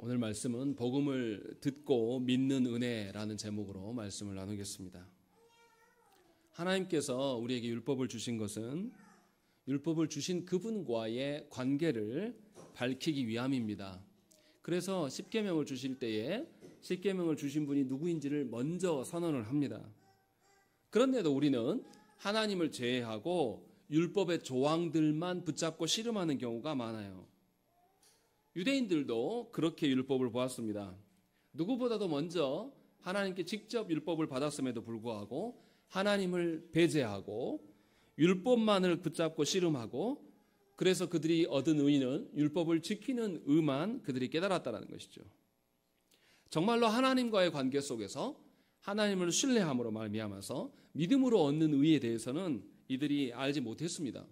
오늘 말씀은 복음을 듣고 믿는 은혜라는 제목으로 말씀을 나누겠습니다. 하나님께서 우리에게 율법을 주신 것은 율법을 주신 그분과의 관계를 밝히기 위함입니다. 그래서 십계명을 주실 때에 십계명을 주신 분이 누구인지를 먼저 선언을 합니다. 그런데도 우리는 하나님을 제외하고 율법의 조항들만 붙잡고 씨름하는 경우가 많아요. 유대인들도 그렇게 율법을 보았습니다. 누구보다도 먼저 하나님께 직접 율법을 받았음에도 불구하고 하나님을 배제하고 율법만을 붙잡고 씨름하고, 그래서 그들이 얻은 의는 율법을 지키는 의만 그들이 깨달았다는 것이죠. 정말로 하나님과의 관계 속에서 하나님을 신뢰함으로 말미암아서 믿음으로 얻는 의에 대해서는 이들이 알지 못했습니다.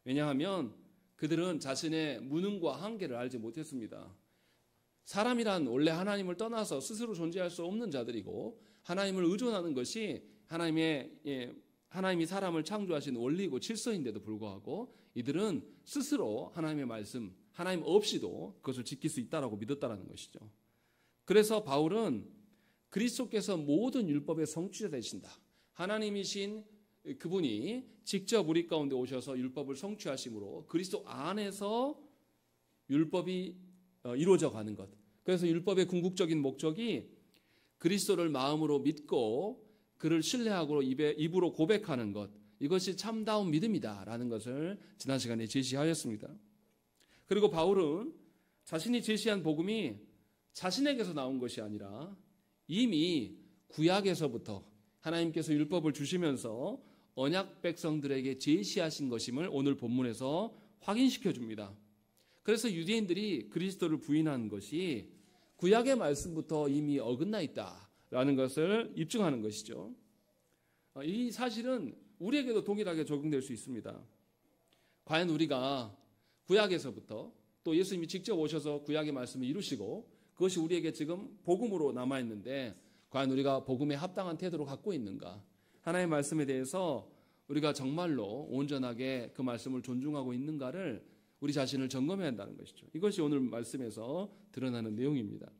왜냐하면 그들은 자신의 무능과 한계를 알지 못했습니다. 사람이란 원래 하나님을 떠나서 스스로 존재할 수 없는 자들이고, 하나님을 의존하는 것이 하나님이 사람을 창조하신 원리고 질서인데도 불구하고 이들은 스스로 하나님의 말씀, 하나님 없이도 그것을 지킬 수 있다라고 믿었다는 것이죠. 그래서 바울은 그리스도께서 모든 율법의 성취자 되신다, 하나님이신 그분이 직접 우리 가운데 오셔서 율법을 성취하심으로 그리스도 안에서 율법이 이루어져 가는 것, 그래서 율법의 궁극적인 목적이 그리스도를 마음으로 믿고 그를 신뢰하고 입으로 고백하는 것, 이것이 참다운 믿음이다라는 것을 지난 시간에 제시하였습니다. 그리고 바울은 자신이 제시한 복음이 자신에게서 나온 것이 아니라 이미 구약에서부터 하나님께서 율법을 주시면서 언약 백성들에게 제시하신 것임을 오늘 본문에서 확인시켜 줍니다. 그래서 유대인들이 그리스도를 부인한 것이 구약의 말씀부터 이미 어긋나 있다라는 것을 입증하는 것이죠. 이 사실은 우리에게도 동일하게 적용될 수 있습니다. 과연 우리가 구약에서부터 또 예수님이 직접 오셔서 구약의 말씀을 이루시고 그것이 우리에게 지금 복음으로 남아있는데 과연 우리가 복음에 합당한 태도를 갖고 있는가? 하나님의 말씀에 대해서 우리가 정말로 온전하게 그 말씀을 존중하고 있는가를 우리 자신을 점검해야 한다는 것이죠. 이것이 오늘 말씀에서 드러나는 내용입니다.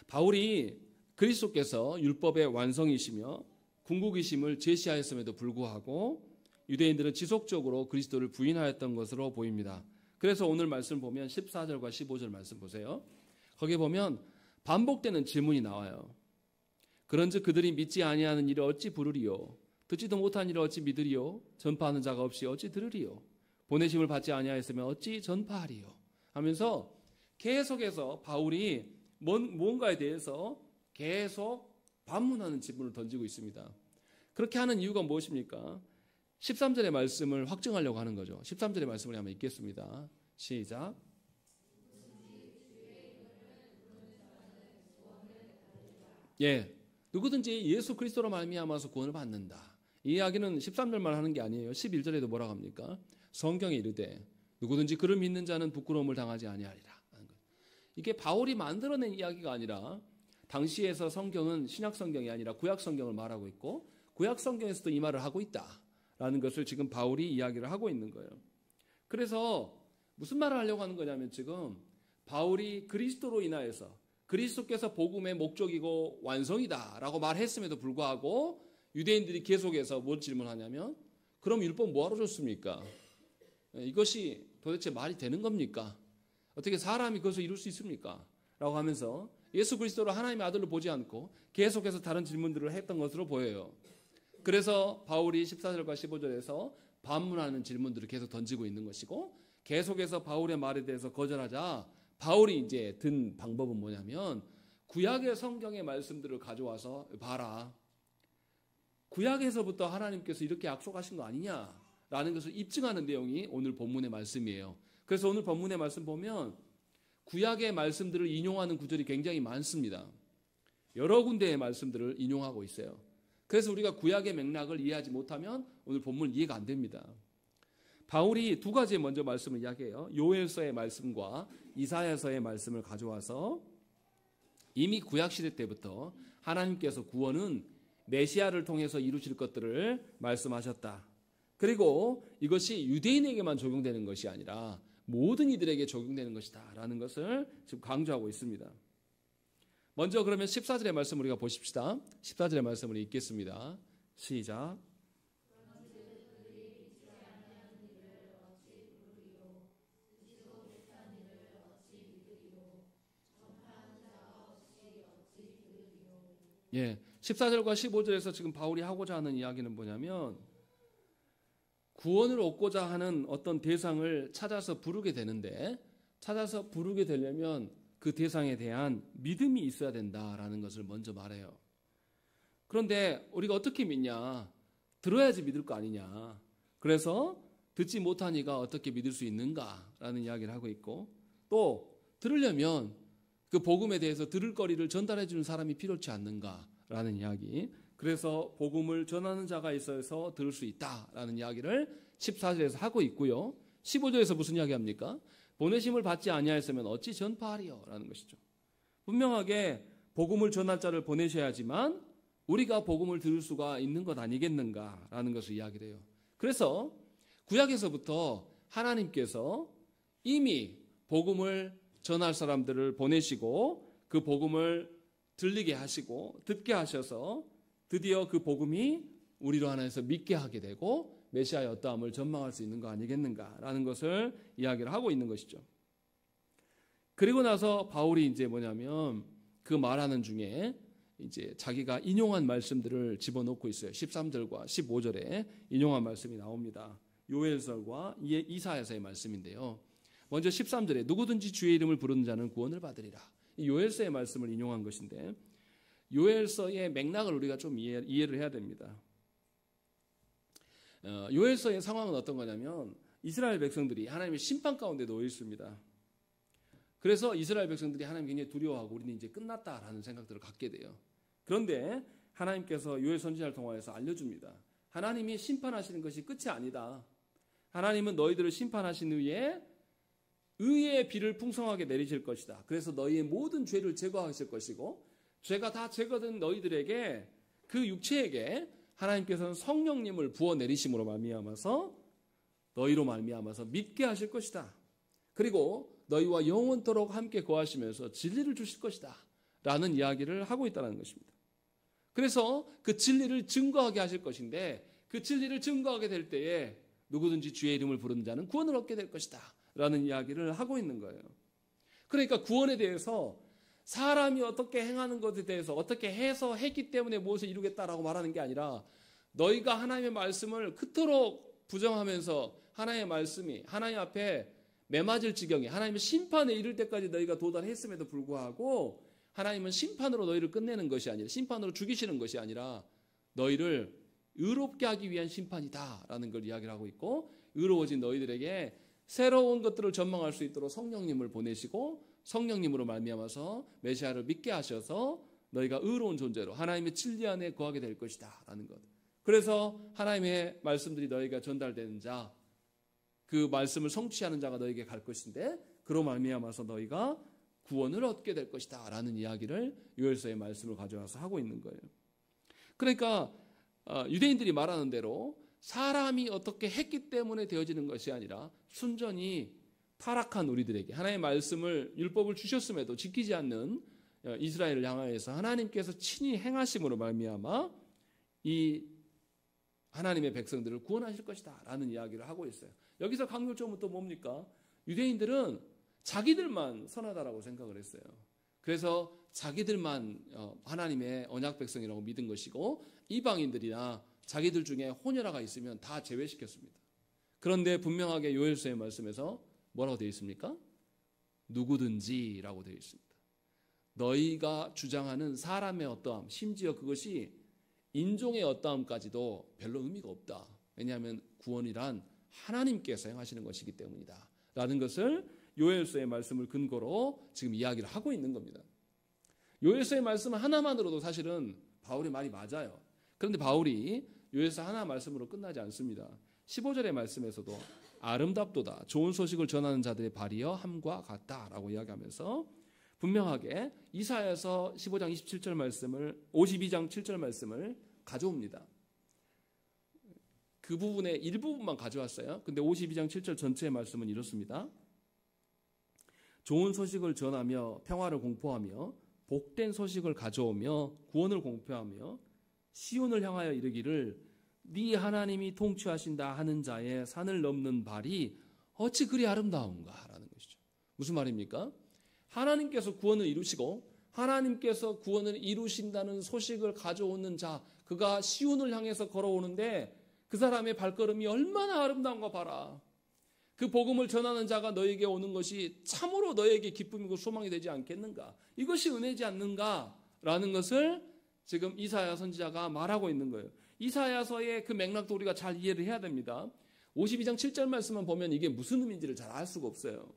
바울이 그리스도께서 율법의 완성이시며 궁극이심을 제시하였음에도 불구하고 유대인들은 지속적으로 그리스도를 부인하였던 것으로 보입니다. 그래서 오늘 말씀 보면 14절과 15절 말씀 보세요. 거기에 보면 반복되는 질문이 나와요. 그런즉 그들이 믿지 아니하는 일을 어찌 부르리요? 듣지도 못한 일을 어찌 믿으리요? 전파하는 자가 없이 어찌 들으리요? 보내심을 받지 아니하였으면 어찌 전파하리요? 하면서 계속해서 바울이 뭔가에 대해서 계속 반문하는 질문을 던지고 있습니다. 그렇게 하는 이유가 무엇입니까? 13절의 말씀을 확증하려고 하는 거죠. 13절의 말씀을 한번 읽겠습니다. 시작. 누구든지 예수 그리스도로 말미암아서 구원을 받는다. 이 이야기는 13절만 하는 게 아니에요. 11절에도 뭐라고 합니까? 성경에 이르되 누구든지 그를 믿는 자는 부끄러움을 당하지 아니하리라. 이게 바울이 만들어낸 이야기가 아니라 당시에서 성경은 신약 성경이 아니라 구약 성경을 말하고 있고 구약 성경에서도 이 말을 하고 있다라는 것을 지금 바울이 이야기를 하고 있는 거예요. 그래서 무슨 말을 하려고 하는 거냐면 지금 바울이 그리스도로 인하여서 그리스도께서 복음의 목적이고 완성이다라고 말했음에도 불구하고 유대인들이 계속해서 뭘 질문하냐면 그럼 율법 뭐하러 줬습니까? 이것이 도대체 말이 되는 겁니까? 어떻게 사람이 그것을 이룰 수 있습니까? 라고 하면서 예수 그리스도를 하나님의 아들로 보지 않고 계속해서 다른 질문들을 했던 것으로 보여요. 그래서 바울이 14절과 15절에서 반문하는 질문들을 계속 던지고 있는 것이고 계속해서 바울의 말에 대해서 거절하자 바울이 이제 든 방법은 뭐냐면 구약의 성경의 말씀들을 가져와서 봐라. 구약에서부터 하나님께서 이렇게 약속하신 거 아니냐라는 것을 입증하는 내용이 오늘 본문의 말씀이에요. 그래서 오늘 본문의 말씀 보면 구약의 말씀들을 인용하는 구절이 굉장히 많습니다. 여러 군데의 말씀들을 인용하고 있어요. 그래서 우리가 구약의 맥락을 이해하지 못하면 오늘 본문 이해가 안 됩니다. 바울이 두 가지의 먼저 말씀을 이야기해요. 요엘서의 말씀과 이사야서의 말씀을 가져와서 이미 구약시대 때부터 하나님께서 구원은 메시아를 통해서 이루실 것들을 말씀하셨다. 그리고 이것이 유대인에게만 적용되는 것이 아니라 모든 이들에게 적용되는 것이다 라는 것을 지금 강조하고 있습니다. 먼저 그러면 14절의 말씀 우리가 보십시다. 14절의 말씀을 읽겠습니다. 시작. 예, 14절과 15절에서 지금 바울이 하고자 하는 이야기는 뭐냐면 구원을 얻고자 하는 어떤 대상을 찾아서 부르게 되는데 찾아서 부르게 되려면 그 대상에 대한 믿음이 있어야 된다라는 것을 먼저 말해요. 그런데 우리가 어떻게 믿냐? 들어야지 믿을 거 아니냐? 그래서 듣지 못하니까 어떻게 믿을 수 있는가라는 이야기를 하고 있고 또 들으려면 그 복음에 대해서 들을 거리를 전달해 주는 사람이 필요치 않는가라는 이야기. 그래서 복음을 전하는 자가 있어서 들을 수 있다라는 이야기를 14절에서 하고 있고요. 15절에서 무슨 이야기합니까? 보내심을 받지 아니하였으면 어찌 전파하리요? 라는 것이죠. 분명하게 복음을 전할 자를 보내셔야지만 우리가 복음을 들을 수가 있는 것 아니겠는가라는 것을 이야기를 해요. 그래서 구약에서부터 하나님께서 이미 복음을 전할 사람들을 보내시고 그 복음을 들리게 하시고 듣게 하셔서 드디어 그 복음이 우리로 하나에서 믿게 하게 되고 메시아의 어떠함을 전망할 수 있는 거 아니겠는가라는 것을 이야기를 하고 있는 것이죠. 그리고 나서 바울이 이제 뭐냐면 그 말하는 중에 이제 자기가 인용한 말씀들을 집어넣고 있어요. 13절과 15절에 인용한 말씀이 나옵니다. 요엘서와 이사야서의 말씀인데요. 먼저 13절에 누구든지 주의 이름을 부르는 자는 구원을 받으리라. 이 요엘서의 말씀을 인용한 것인데 요엘서의 맥락을 우리가 좀 이해를 해야 됩니다. 요엘서의 상황은 어떤 거냐면 이스라엘 백성들이 하나님의 심판 가운데 놓여 있습니다. 그래서 이스라엘 백성들이 하나님 굉장히 두려워하고 우리는 이제 끝났다라는 생각들을 갖게 돼요. 그런데 하나님께서 요엘 선지자를 통하여서 알려줍니다. 하나님이 심판하시는 것이 끝이 아니다. 하나님은 너희들을 심판하신 후에 의의 비를 풍성하게 내리실 것이다. 그래서 너희의 모든 죄를 제거하실 것이고 죄가 다 제거된 너희들에게 그 육체에게 하나님께서는 성령님을 부어 내리심으로 말미암아서 너희로 말미암아서 믿게 하실 것이다. 그리고 너희와 영원토록 함께 거하시면서 진리를 주실 것이다. 라는 이야기를 하고 있다는 것입니다. 그래서 그 진리를 증거하게 하실 것인데 그 진리를 증거하게 될 때에 누구든지 주의 이름을 부르는 자는 구원을 얻게 될 것이다. 라는 이야기를 하고 있는 거예요. 그러니까 구원에 대해서 사람이 어떻게 행하는 것에 대해서 어떻게 해서 했기 때문에 무엇을 이루겠다라고 말하는 게 아니라 너희가 하나님의 말씀을 그토록 부정하면서 하나님의 말씀이 하나님 앞에 매맞을 지경에 하나님의 심판에 이를 때까지 너희가 도달했음에도 불구하고 하나님은 심판으로 너희를 끝내는 것이 아니라 심판으로 죽이시는 것이 아니라 너희를 의롭게 하기 위한 심판이다라는 걸 이야기를 하고 있고 의로워진 너희들에게 새로운 것들을 전망할 수 있도록 성령님을 보내시고 성령님으로 말미암아서 메시아를 믿게 하셔서 너희가 의로운 존재로 하나님의 진리 안에 거하게 될 것이다 라는 것. 그래서 하나님의 말씀들이 너희가 전달되는 자, 그 말씀을 성취하는 자가 너희에게 갈 것인데 그로 말미암아서 너희가 구원을 얻게 될 것이다 라는 이야기를 요엘서의 말씀을 가져와서 하고 있는 거예요. 그러니까 유대인들이 말하는 대로 사람이 어떻게 했기 때문에 되어지는 것이 아니라 순전히 타락한 우리들에게 하나님의 말씀을 율법을 주셨음에도 지키지 않는 이스라엘을 향하여서 하나님께서 친히 행하심으로 말미암아 이 하나님의 백성들을 구원하실 것이다 라는 이야기를 하고 있어요. 여기서 강조점은 또 뭡니까? 유대인들은 자기들만 선하다라고 생각을 했어요. 그래서 자기들만 하나님의 언약 백성이라고 믿은 것이고 이방인들이나 자기들 중에 혼혈아가 있으면 다 제외시켰습니다. 그런데 분명하게 요엘서의 말씀에서 뭐라고 되어 있습니까? 누구든지라고 되어 있습니다. 너희가 주장하는 사람의 어떠함, 심지어 그것이 인종의 어떠함까지도 별로 의미가 없다. 왜냐하면 구원이란 하나님께서 행하시는 것이기 때문이다. 라는 것을 요엘서의 말씀을 근거로 지금 이야기를 하고 있는 겁니다. 요엘서의 말씀 하나만으로도 사실은 바울의 말이 맞아요. 그런데 바울이 요엘서 하나 말씀으로 끝나지 않습니다. 15절의 말씀에서도 아름답도다. 좋은 소식을 전하는 자들의 발이여 함과 같다라고 이야기하면서 분명하게 이사야서 15장 27절 말씀을 52장 7절 말씀을 가져옵니다. 그 부분의 일부분만 가져왔어요. 근데 52장 7절 전체의 말씀은 이렇습니다. 좋은 소식을 전하며 평화를 공포하며 복된 소식을 가져오며 구원을 공표하며 시온을 향하여 이르기를 네 하나님이 통치하신다 하는 자의 산을 넘는 발이 어찌 그리 아름다운가라는 것이죠. 무슨 말입니까? 하나님께서 구원을 이루시고 하나님께서 구원을 이루신다는 소식을 가져오는 자, 그가 시온을 향해서 걸어오는데 그 사람의 발걸음이 얼마나 아름다운가 봐라. 그 복음을 전하는 자가 너에게 오는 것이 참으로 너에게 기쁨이고 소망이 되지 않겠는가? 이것이 은혜지 않는가라는 것을 지금 이사야 선지자가 말하고 있는 거예요. 이사야서의 그 맥락도 우리가 잘 이해를 해야 됩니다. 52장 7절 말씀만 보면 이게 무슨 의미인지를 잘 알 수가 없어요.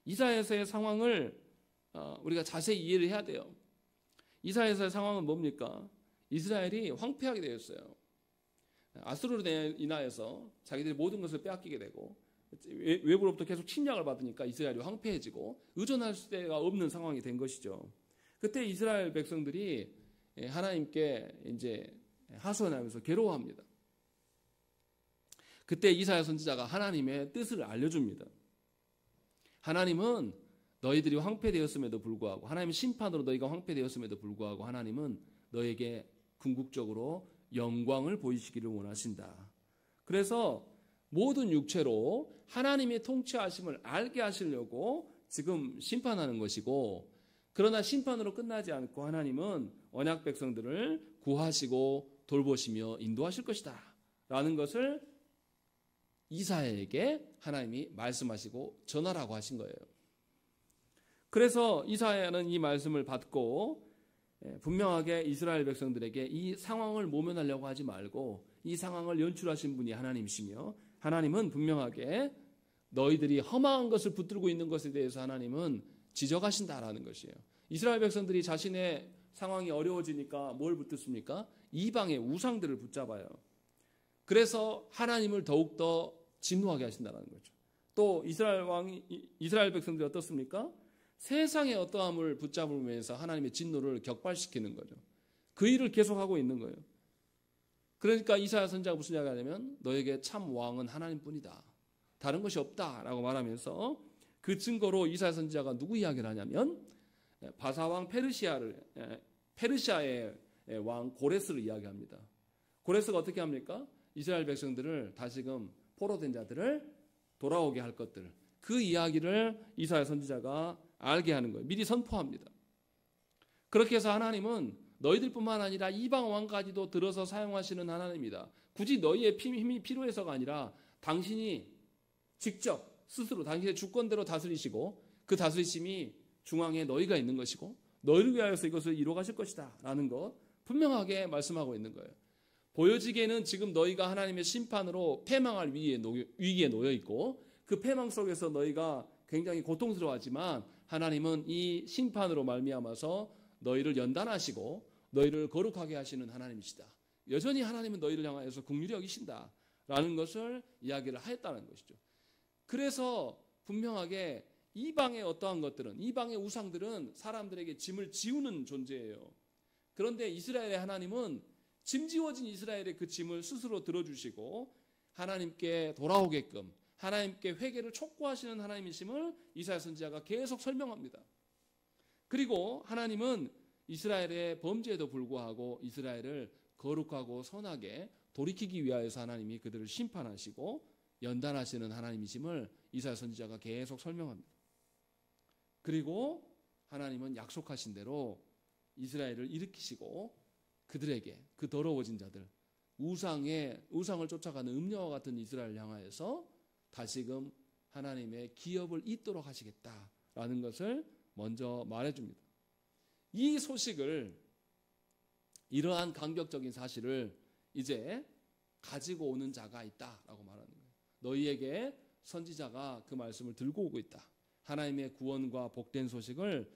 이사야서의 상황을 우리가 자세히 이해를 해야 돼요. 이사야서의 상황은 뭡니까? 이스라엘이 황폐하게 되었어요. 아수르로 인하여서 자기들이 모든 것을 빼앗기게 되고 외부로부터 계속 침략을 받으니까 이스라엘이 황폐해지고 의존할 수가 없는 상황이 된 것이죠. 그때 이스라엘 백성들이 하나님께 이제 하소연하면서 괴로워합니다. 그때 이사야 선지자가 하나님의 뜻을 알려줍니다. 하나님은 너희들이 황폐되었음에도 불구하고 하나님의 심판으로 너희가 황폐되었음에도 불구하고 하나님은 너에게 궁극적으로 영광을 보이시기를 원하신다. 그래서 모든 육체로 하나님의 통치하심을 알게 하시려고 지금 심판하는 것이고, 그러나 심판으로 끝나지 않고 하나님은 언약 백성들을 구하시고 돌보시며 인도하실 것이다 라는 것을 이사야에게 하나님이 말씀하시고 전하라고 하신 거예요. 그래서 이사야는 이 말씀을 받고 분명하게 이스라엘 백성들에게 이 상황을 모면하려고 하지 말고 이 상황을 연출하신 분이 하나님이시며, 하나님은 분명하게 너희들이 험한 것을 붙들고 있는 것에 대해서 하나님은 지적하신다라는 것이에요. 이스라엘 백성들이 자신의 상황이 어려워지니까 뭘 붙듭니까? 이방의 우상들을 붙잡아요. 그래서 하나님을 더욱더 진노하게 하신다는 거죠. 또 이스라엘 백성들이 어떻습니까? 세상의 어떠함을 붙잡으면서 하나님의 진노를 격발시키는 거죠. 그 일을 계속하고 있는 거예요. 그러니까 이사야 선지자가 무슨 이야기를 하냐면 너에게 참 왕은 하나님뿐이다. 다른 것이 없다라고 말하면서 그 증거로 이사야 선지자가 누구 이야기를 하냐면 바사왕 페르시아의 왕 고레스를 이야기합니다. 고레스가 어떻게 합니까? 이스라엘 백성들을 다시금 포로된 자들을 돌아오게 할 것들, 그 이야기를 이사야 선지자가 알게 하는 거예요. 미리 선포합니다. 그렇게 해서 하나님은 너희들뿐만 아니라 이방 왕까지도 들어서 사용하시는 하나님이다. 굳이 너희의 힘이 필요해서가 아니라 당신이 직접 스스로 당신의 주권대로 다스리시고 그 다스리심이 중앙에 너희가 있는 것이고 너희를 위하여서 이것을 이루어 가실 것이다 라는 것 분명하게 말씀하고 있는 거예요. 보여지기에는 지금 너희가 하나님의 심판으로 패망할 위기에 놓여 있고 그 패망 속에서 너희가 굉장히 고통스러워하지만 하나님은 이 심판으로 말미암아서 너희를 연단하시고 너희를 거룩하게 하시는 하나님이시다. 여전히 하나님은 너희를 향하여서 긍휼히 여기신다라는 것을 이야기를 하였다는 것이죠. 그래서 분명하게 이방의 어떠한 것들은, 이방의 우상들은 사람들에게 짐을 지우는 존재예요. 그런데 이스라엘의 하나님은 짐지워진 이스라엘의 그 짐을 스스로 들어주시고 하나님께 돌아오게끔 하나님께 회개를 촉구하시는 하나님이심을 이사야 선지자가 계속 설명합니다. 그리고 하나님은 이스라엘의 범죄에도 불구하고 이스라엘을 거룩하고 선하게 돌이키기 위하여서 하나님이 그들을 심판하시고 연단하시는 하나님이심을 이사야 선지자가 계속 설명합니다. 그리고 하나님은 약속하신 대로 이스라엘을 일으키시고 그들에게 그 더러워진 자들, 우상을 쫓아가는 음녀와 같은 이스라엘을 향하여서 다시금 하나님의 기업을 잇도록 하시겠다라는 것을 먼저 말해줍니다. 이 소식을, 이러한 감격적인 사실을 이제 가지고 오는 자가 있다라고 말하는 거예요. 너희에게 선지자가 그 말씀을 들고 오고 있다. 하나님의 구원과 복된 소식을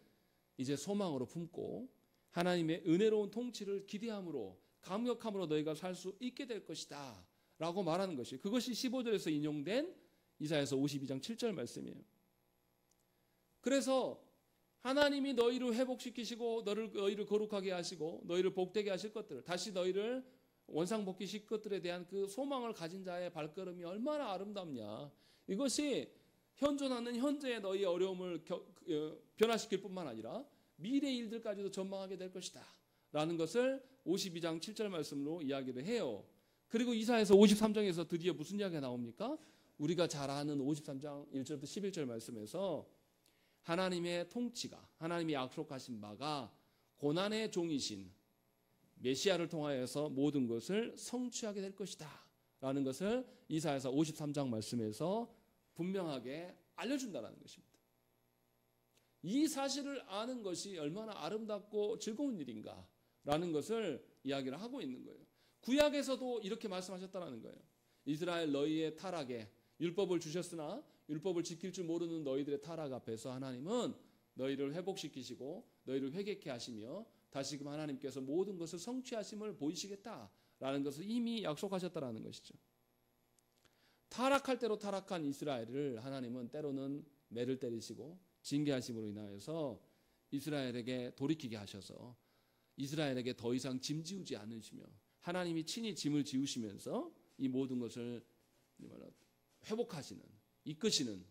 이제 소망으로 품고 하나님의 은혜로운 통치를 기대함으로 감격함으로 너희가 살 수 있게 될 것이다 라고 말하는 것이, 그것이 15절에서 인용된 이사야서 52장 7절 말씀이에요. 그래서 하나님이 너희를 회복시키시고 너희를 거룩하게 하시고 너희를 복되게 하실 것들, 다시 너희를 원상복귀시킬 것들에 대한 그 소망을 가진 자의 발걸음이 얼마나 아름답냐. 이것이 현존하는 현재의 너희의 어려움을 변화시킬 뿐만 아니라 미래의 일들까지도 전망하게 될 것이다 라는 것을 52장 7절 말씀으로 이야기를 해요. 그리고 이사야서 53장에서 드디어 무슨 이야기가 나옵니까? 우리가 잘 아는 53장 1절부터 11절 말씀에서 하나님의 통치가, 하나님이 약속하신 바가 고난의 종이신 메시아를 통하여서 모든 것을 성취하게 될 것이다 라는 것을 이사야서 53장 말씀에서 분명하게 알려준다는 것입니다. 이 사실을 아는 것이 얼마나 아름답고 즐거운 일인가 라는 것을 이야기를 하고 있는 거예요. 구약에서도 이렇게 말씀하셨다는 거예요. 이스라엘 너희의 타락에 율법을 주셨으나 율법을 지킬 줄 모르는 너희들의 타락 앞에서 하나님은 너희를 회복시키시고 너희를 회개케 하시며 다시금 하나님께서 모든 것을 성취하심을 보이시겠다라는 것을 이미 약속하셨다는 것이죠. 타락할 대로 타락한 이스라엘을 하나님은 때로는 매를 때리시고 징계하심으로 인하여서 이스라엘에게 돌이키게 하셔서 이스라엘에게 더 이상 짐 지우지 않으시며 하나님이 친히 짐을 지우시면서 이 모든 것을 회복하시는, 이끄시는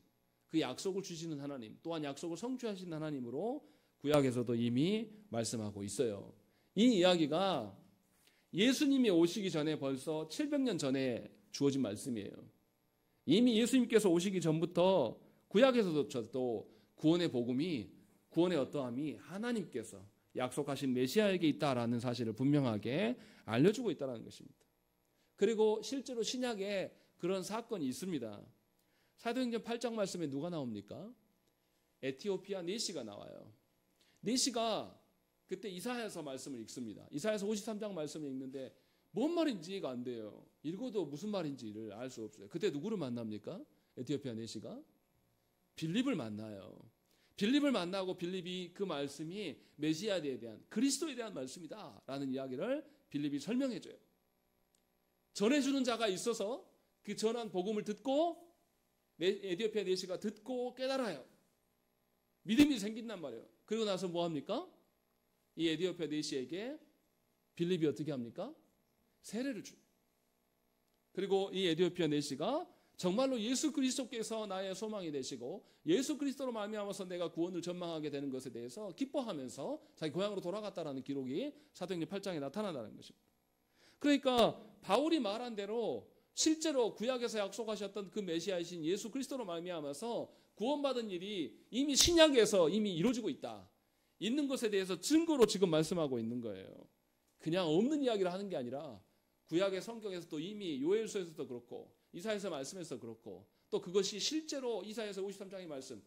그 약속을 주시는 하나님, 또한 약속을 성취하시는 하나님으로 구약에서도 이미 말씀하고 있어요. 이 이야기가 예수님이 오시기 전에 벌써 700년 전에 주어진 말씀이에요. 이미 예수님께서 오시기 전부터 구약에서도 구원의 복음이, 구원의 어떠함이 하나님께서 약속하신 메시아에게 있다라는 사실을 분명하게 알려주고 있다는 것입니다. 그리고 실제로 신약에 그런 사건이 있습니다. 사도행전 8장 말씀에 누가 나옵니까? 에티오피아 네시가 나와요. 네시가 그때 이사야서 말씀을 읽습니다. 이사야서 53장 말씀을 읽는데 뭔 말인지 이해가 안 돼요. 읽어도 무슨 말인지를 알 수 없어요. 그때 누구를 만납니까? 에티오피아 네시가 빌립을 만나요. 빌립을 만나고 빌립이 그 말씀이 메시아에 대한, 그리스도에 대한 말씀이다 라는 이야기를 빌립이 설명해줘요. 전해주는 자가 있어서 그 전한 복음을 듣고 에티오피아 네시가 듣고 깨달아요. 믿음이 생긴단 말이에요. 그리고 나서 뭐 합니까? 이 에티오피아 네시에게 빌립이 어떻게 합니까? 세례를 줘요. 그리고 이 에티오피아 네시가 정말로 예수 그리스도께서 나의 소망이 되시고 예수 그리스도로 말미암아서 내가 구원을 전망하게 되는 것에 대해서 기뻐하면서 자기 고향으로 돌아갔다라는 기록이 사도행전 8장에 나타난다는 것입니다. 그러니까 바울이 말한 대로 실제로 구약에서 약속하셨던 그 메시아이신 예수 그리스도로 말미암아서 구원받은 일이 이미 신약에서 이미 이루어지고 있는 것에 대해서 증거로 지금 말씀하고 있는 거예요. 그냥 없는 이야기를 하는 게 아니라 구약의 성경에서도 이미 요엘서에서도 그렇고 이사야서 말씀에서 그렇고 또 그것이 실제로 이사야서 53장의 말씀,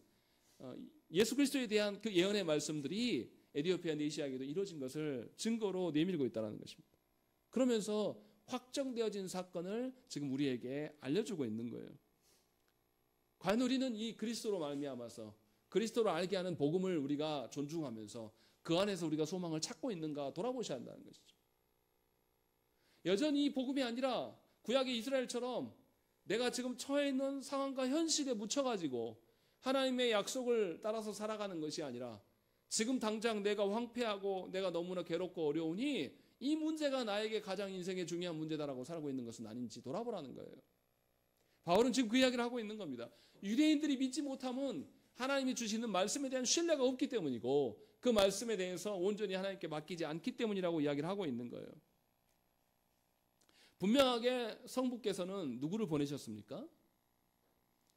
예수 그리스도에 대한 그 예언의 말씀들이 에티오피아 네시아에게도 이루어진 것을 증거로 내밀고 있다는 것입니다. 그러면서 확정되어진 사건을 지금 우리에게 알려주고 있는 거예요. 과연 우리는 이 그리스도로 말미암아서 그리스도를 알게 하는 복음을 우리가 존중하면서 그 안에서 우리가 소망을 찾고 있는가 돌아보셔야 한다는 것이죠. 여전히 이 복음이 아니라 구약의 이스라엘처럼 내가 지금 처해 있는 상황과 현실에 묻혀가지고 하나님의 약속을 따라서 살아가는 것이 아니라 지금 당장 내가 황폐하고 내가 너무나 괴롭고 어려우니 이 문제가 나에게 가장 인생의 중요한 문제다라고 살고 있는 것은 아닌지 돌아보라는 거예요. 바울은 지금 그 이야기를 하고 있는 겁니다. 유대인들이 믿지 못함은 하나님이 주시는 말씀에 대한 신뢰가 없기 때문이고 그 말씀에 대해서 온전히 하나님께 맡기지 않기 때문이라고 이야기를 하고 있는 거예요. 분명하게 성부께서는 누구를 보내셨습니까?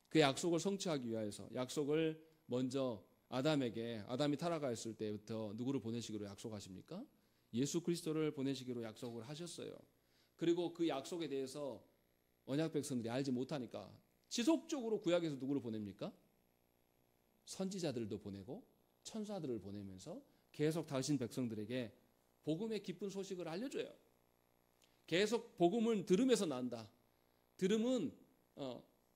그 약속을 성취하기 위해서 약속을 먼저 아담이 타락하였을 때부터 누구를 보내시기로 약속하십니까? 예수 그리스도를 보내시기로 약속을 하셨어요. 그리고 그 약속에 대해서 언약 백성들이 알지 못하니까 지속적으로 구약에서 누구를 보냅니까? 선지자들도 보내고 천사들을 보내면서 계속 당신 백성들에게 복음의 기쁜 소식을 알려줘요. 계속 복음은 들음에서 난다. 들음은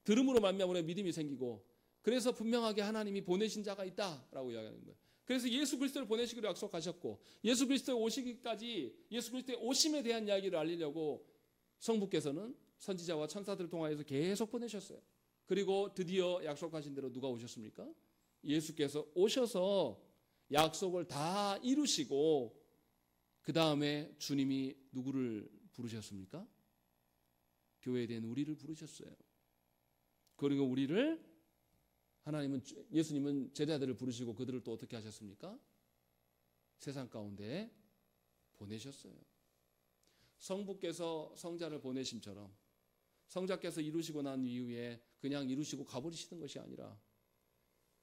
들음으로 말미암아 믿음이 생기고 그래서 분명하게 하나님이 보내신 자가 있다라고 이야기하는 거예요. 그래서 예수 그리스도를 보내시기로 약속하셨고 예수 그리스도의 오시기까지 예수 그리스도의 오심에 대한 이야기를 알리려고 성부께서는 선지자와 천사들을 통하여서 계속 보내셨어요. 그리고 드디어 약속하신 대로 누가 오셨습니까? 예수께서 오셔서 약속을 다 이루시고 그 다음에 주님이 누구를 부르셨습니까? 교회에 대한 우리를 부르셨어요. 그리고 우리를 예수님은 제자들을 부르시고 그들을 또 어떻게 하셨습니까? 세상 가운데 보내셨어요. 성부께서 성자를 보내심처럼 성자께서 이루시고 난 이후에 그냥 이루시고 가버리시는 것이 아니라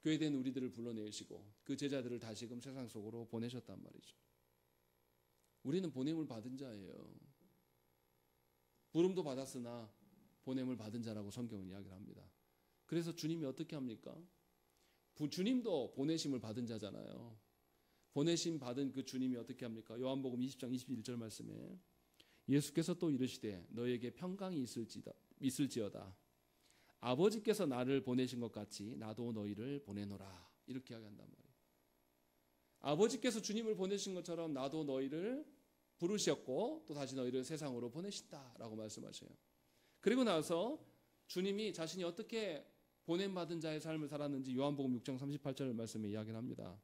교회된 우리들을 불러내시고 그 제자들을 다시금 세상 속으로 보내셨단 말이죠. 우리는 보냄을 받은 자예요. 부름도 받았으나 보냄을 받은 자라고 성경은 이야기를 합니다. 그래서 주님이 어떻게 합니까? 주님도 보내심을 받은 자잖아요. 보내심 받은 그 주님이 어떻게 합니까? 요한복음 20장 21절 말씀에 예수께서 또 이르시되 너에게 평강이 있을지어다. 아버지께서 나를 보내신 것 같이 나도 너희를 보내노라. 이렇게 이야기한단 말이에요. 아버지께서 주님을 보내신 것처럼 나도 너희를 부르셨고 또 다시 너희를 세상으로 보내신다라고 말씀하셔요. 그리고 나서 주님이 자신이 어떻게 보냄받은 자의 삶을 살았는지 요한복음 6장 38절 말씀에 이야기를 합니다.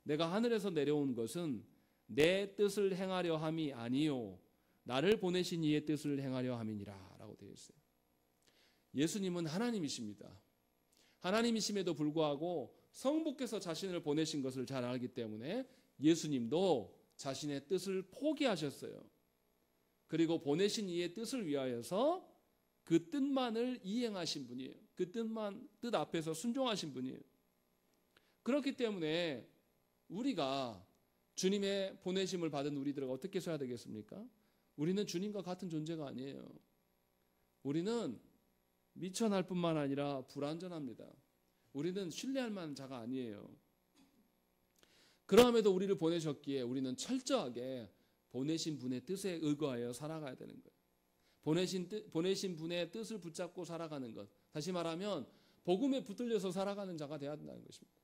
내가 하늘에서 내려온 것은 내 뜻을 행하려 함이 아니요 나를 보내신 이의 뜻을 행하려 함이니라 라고 되어 있어요. 예수님은 하나님이십니다. 하나님이심에도 불구하고 성부께서 자신을 보내신 것을 잘 알기 때문에 예수님도 자신의 뜻을 포기하셨어요. 그리고 보내신 이의 뜻을 위하여서 그 뜻만을 이행하신 분이에요. 그 뜻 앞에서 순종하신 분이에요. 그렇기 때문에 우리가 주님의 보내심을 받은 우리들은 어떻게 써야 되겠습니까? 우리는 주님과 같은 존재가 아니에요. 우리는 미천할 뿐만 아니라 불완전합니다. 우리는 신뢰할 만한 자가 아니에요. 그럼에도 우리를 보내셨기에 우리는 철저하게 보내신 분의 뜻에 의거하여 살아가야 되는 거예요. 보내신 분의 뜻을 붙잡고 살아가는 것. 다시 말하면 복음에 붙들려서 살아가는 자가 되어야 한다는 것입니다.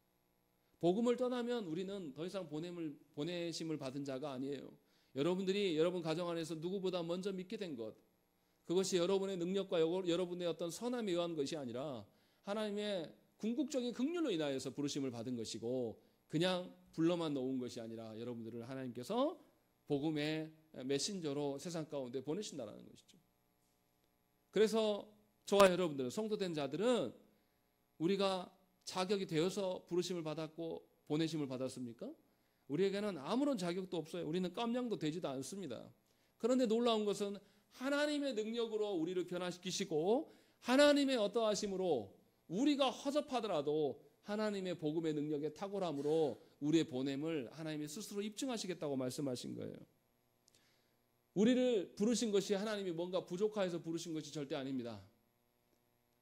복음을 떠나면 우리는 더 이상 보내심을 받은 자가 아니에요. 여러분들이 여러분 가정 안에서 누구보다 먼저 믿게 된 것, 그것이 여러분의 능력과 여러분의 어떤 선함에 의한 것이 아니라 하나님의 궁극적인 긍휼로 인하여서 부르심을 받은 것이고 그냥 불러만 놓은 것이 아니라 여러분들을 하나님께서 복음의 메신저로 세상 가운데 보내신다는 것이죠. 그래서 저와 여러분들, 성도된 자들은 우리가 자격이 되어서 부르심을 받았고 보내심을 받았습니까? 우리에게는 아무런 자격도 없어요. 우리는 깜냥도 되지도 않습니다. 그런데 놀라운 것은 하나님의 능력으로 우리를 변화시키시고 하나님의 어떠하심으로 우리가 허접하더라도 하나님의 복음의 능력의 탁월함으로 우리의 보냄을 하나님이 스스로 입증하시겠다고 말씀하신 거예요. 우리를 부르신 것이 하나님이 뭔가 부족하여서 부르신 것이 절대 아닙니다.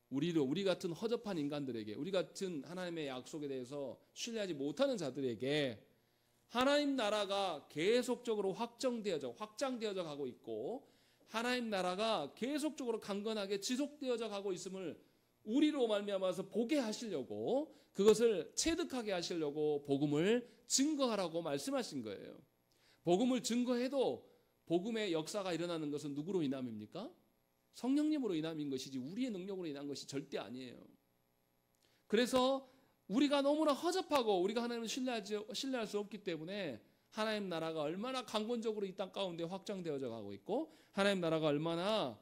우리 같은 허접한 인간들에게, 우리 같은 하나님의 약속에 대해서 신뢰하지 못하는 자들에게 하나님 나라가 계속적으로 확장되어져 가고 있고 하나님 나라가 계속적으로 강건하게 지속되어져 가고 있음을 우리로 말미암아서 보게 하시려고, 그것을 체득하게 하시려고 복음을 증거하라고 말씀하신 거예요. 복음을 증거해도 복음의 역사가 일어나는 것은 누구로 인함입니까? 성령님으로 인함인 것이지 우리의 능력으로 인한 것이 절대 아니에요. 그래서 우리가 너무나 허접하고 우리가 하나님을 신뢰할 수 없기 때문에 하나님 나라가 얼마나 강건적으로 이 땅 가운데 확장되어져 가고 있고 하나님 나라가 얼마나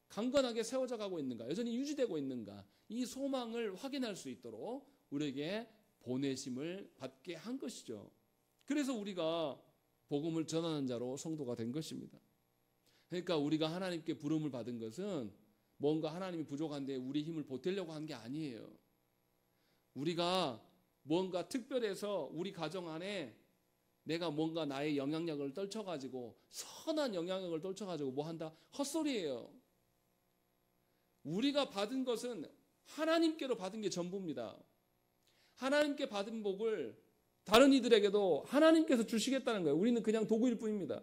강건하게 세워져 가고 있는가, 여전히 유지되고 있는가, 이 소망을 확인할 수 있도록 우리에게 보내심을 받게 한 것이죠. 그래서 우리가 복음을 전하는 자로 성도가 된 것입니다. 그러니까 우리가 하나님께 부름을 받은 것은 뭔가 하나님이 부족한데 우리 힘을 보태려고 한 게 아니에요. 우리가 뭔가 특별해서 우리 가정 안에 내가 뭔가 나의 영향력을 떨쳐가지고 선한 영향력을 떨쳐가지고 뭐 한다? 헛소리예요. 우리가 받은 것은 하나님께로 받은 게 전부입니다. 하나님께 받은 복을 다른 이들에게도 하나님께서 주시겠다는 거예요. 우리는 그냥 도구일 뿐입니다.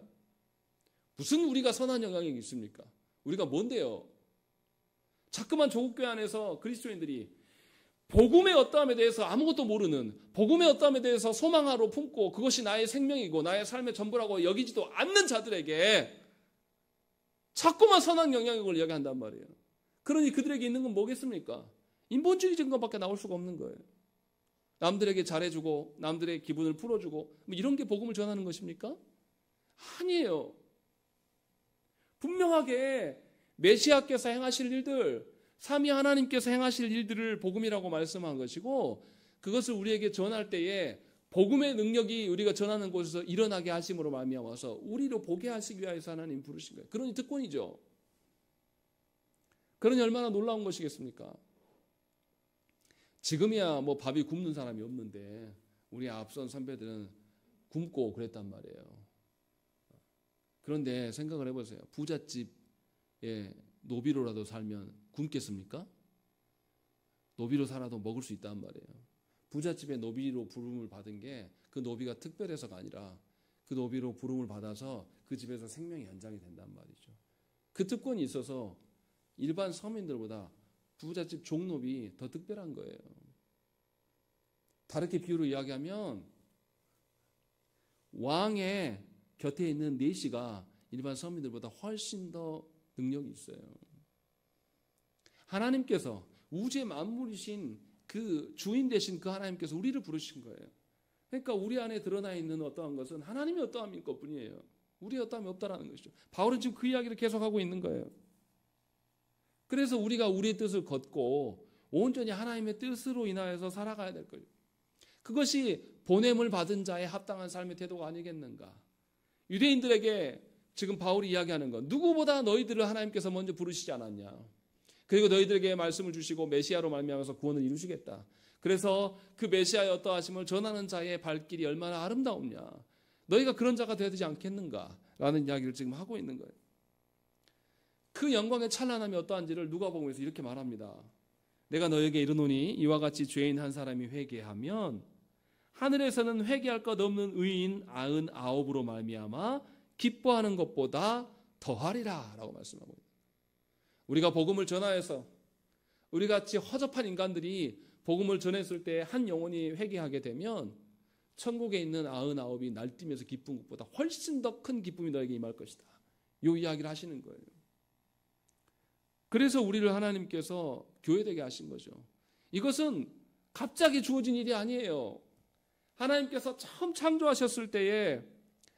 무슨 우리가 선한 영향력이 있습니까? 우리가 뭔데요? 자꾸만 조국교회 안에서 그리스도인들이 복음의 어떠함에 대해서 아무것도 모르는, 복음의 어떠함에 대해서 소망하러 품고 그것이 나의 생명이고 나의 삶의 전부라고 여기지도 않는 자들에게 자꾸만 선한 영향력을 이야기한단 말이에요. 그러니 그들에게 있는 건 뭐겠습니까? 인본주의적인 것밖에 나올 수가 없는 거예요. 남들에게 잘해주고 남들의 기분을 풀어주고 뭐 이런 게 복음을 전하는 것입니까? 아니에요. 분명하게 메시아께서 행하실 일들, 삼위 하나님께서 행하실 일들을 복음이라고 말씀한 것이고 그것을 우리에게 전할 때에 복음의 능력이 우리가 전하는 곳에서 일어나게 하심으로 말미암아서 우리로 보게 하시기 위해서 하나님 부르신 거예요. 그러니 특권이죠. 그러니 얼마나 놀라운 것이겠습니까? 지금이야 뭐 밥이 굶는 사람이 없는데 우리 앞선 선배들은 굶고 그랬단 말이에요. 그런데 생각을 해보세요. 부잣집에 노비로라도 살면 굶겠습니까? 노비로 살아도 먹을 수 있단 말이에요. 부잣집에 노비로 부름을 받은 게 그 노비가 특별해서가 아니라 그 노비로 부름을 받아서 그 집에서 생명이 연장이 된단 말이죠. 그 특권이 있어서 일반 서민들보다 부잣집 종노비 더 특별한 거예요. 다르게 비유로 이야기하면 왕의 곁에 있는 내시가 일반 서민들보다 훨씬 더 능력이 있어요. 하나님께서 우주의 만물이신 그 주인 되신 그 하나님께서 우리를 부르신 거예요. 그러니까 우리 안에 드러나 있는 어떠한 것은 하나님이 어떠함일 것뿐이에요. 우리의 어떠함이 없다라는 것이죠. 바울은 지금 그 이야기를 계속하고 있는 거예요. 그래서 우리가 우리의 뜻을 걷고 온전히 하나님의 뜻으로 인하여서 살아가야 될 거예요. 그것이 보냄을 받은 자의 합당한 삶의 태도가 아니겠는가. 유대인들에게 지금 바울이 이야기하는 건 누구보다 너희들을 하나님께서 먼저 부르시지 않았냐. 그리고 너희들에게 말씀을 주시고 메시아로 말미암아서 구원을 이루시겠다. 그래서 그 메시아의 어떠하심을 전하는 자의 발길이 얼마나 아름다우냐. 너희가 그런 자가 되어야 되지 않겠는가 라는 이야기를 지금 하고 있는 거예요. 그 영광의 찬란함이 어떠한지를 누가복음에서 이렇게 말합니다. 내가 너에게 이르노니 이와 같이 죄인 한 사람이 회개하면 하늘에서는 회개할 것 없는 의인 99으로 말미암아 기뻐하는 것보다 더하리라 라고 말씀하고 있습니다. 우리가 복음을 전하여서 우리같이 허접한 인간들이 복음을 전했을 때 한 영혼이 회개하게 되면 천국에 있는 99이 날뛰면서 기쁜 것보다 훨씬 더 큰 기쁨이 너에게 임할 것이다. 이 이야기를 하시는 거예요. 그래서 우리를 하나님께서 교회되게 하신 거죠. 이것은 갑자기 주어진 일이 아니에요. 하나님께서 처음 창조하셨을 때에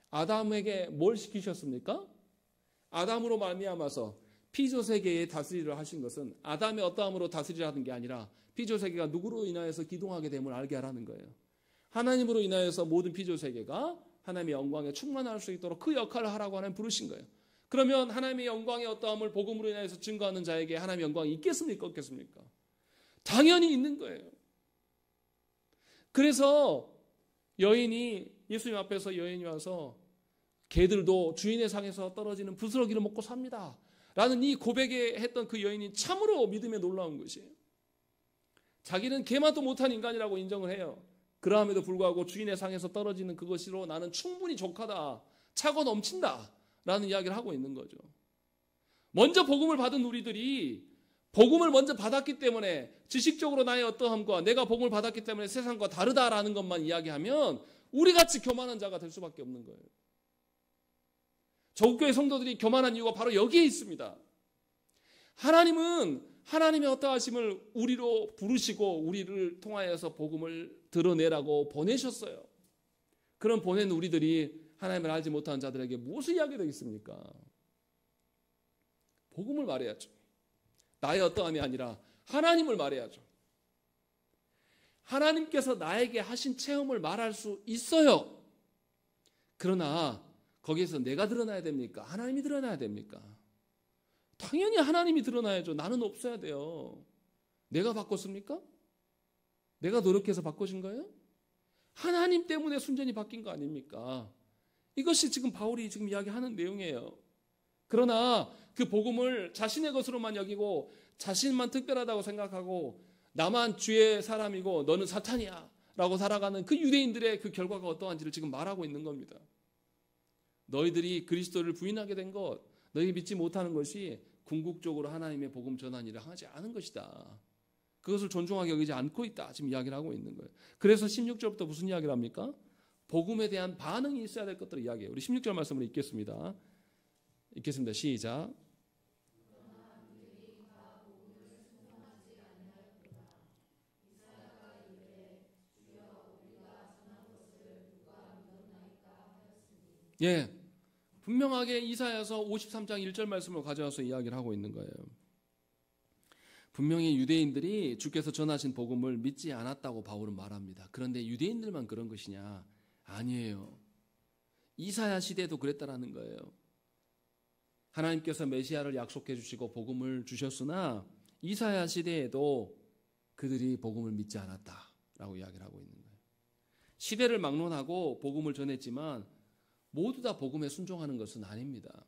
아담에게 뭘 시키셨습니까? 아담으로 말미암아서 피조세계의 다스리를 하신 것은 아담의 어떠함으로 다스리라는 게 아니라 피조세계가 누구로 인하여서 기동하게 됨을 알게 하라는 거예요. 하나님으로 인하여서 모든 피조세계가 하나님의 영광에 충만할 수 있도록 그 역할을 하라고 하나님 부르신 거예요. 그러면 하나님의 영광의 어떠함을 복음으로 인해서 증거하는 자에게 하나님의 영광이 있겠습니까? 없겠습니까? 당연히 있는 거예요. 그래서 여인이 예수님 앞에서 여인이 와서 개들도 주인의 상에서 떨어지는 부스러기를 먹고 삽니다. 라는 이 고백에 했던 그 여인이 참으로 믿음에 놀라운 것이에요. 자기는 개만도 못한 인간이라고 인정을 해요. 그러함에도 불구하고 주인의 상에서 떨어지는 그것으로 나는 충분히 족하다. 차고 넘친다. 라는 이야기를 하고 있는 거죠. 먼저 복음을 받은 우리들이 복음을 먼저 받았기 때문에 지식적으로 나의 어떠함과 내가 복음을 받았기 때문에 세상과 다르다라는 것만 이야기하면 우리같이 교만한 자가 될 수밖에 없는 거예요. 저국교회 성도들이 교만한 이유가 바로 여기에 있습니다. 하나님은 하나님의 어떠하심을 우리로 부르시고 우리를 통하여서 복음을 드러내라고 보내셨어요. 그런 보낸 우리들이 하나님을 알지 못하는 자들에게 무엇을 이야기가 되겠습니까? 복음을 말해야죠. 나의 어떠함이 아니라 하나님을 말해야죠. 하나님께서 나에게 하신 체험을 말할 수 있어요. 그러나 거기에서 내가 드러나야 됩니까? 하나님이 드러나야 됩니까? 당연히 하나님이 드러나야죠. 나는 없어야 돼요. 내가 바꿨습니까? 내가 노력해서 바꿔진 거예요? 하나님 때문에 순전히 바뀐 거 아닙니까? 이것이 지금 바울이 지금 이야기하는 내용이에요. 그러나 그 복음을 자신의 것으로만 여기고 자신만 특별하다고 생각하고 나만 주의 사람이고 너는 사탄이야 라고 살아가는 그 유대인들의 그 결과가 어떠한지를 지금 말하고 있는 겁니다. 너희들이 그리스도를 부인하게 된 것, 너희가 믿지 못하는 것이 궁극적으로 하나님의 복음 전한 일을 하지 않은 것이다. 그것을 존중하게 여기지 않고 있다. 지금 이야기를 하고 있는 거예요. 그래서 16절부터 무슨 이야기를 합니까? 복음에 대한 반응이 있어야 될 것들을 이야기해요. 우리 16절 말씀을 읽겠습니다. 읽겠습니다. 시작. 예, 분명하게 이사야서 53장 1절 말씀을 가져와서 이야기를 하고 있는 거예요. 분명히 유대인들이 주께서 전하신 복음을 믿지 않았다고 바울은 말합니다. 그런데 유대인들만 그런 것이냐? 아니에요. 이사야 시대도 그랬다라는 거예요. 하나님께서 메시아를 약속해 주시고 복음을 주셨으나 이사야 시대에도 그들이 복음을 믿지 않았다라고 이야기를 하고 있는 거예요. 시대를 막론하고 복음을 전했지만 모두 다 복음에 순종하는 것은 아닙니다.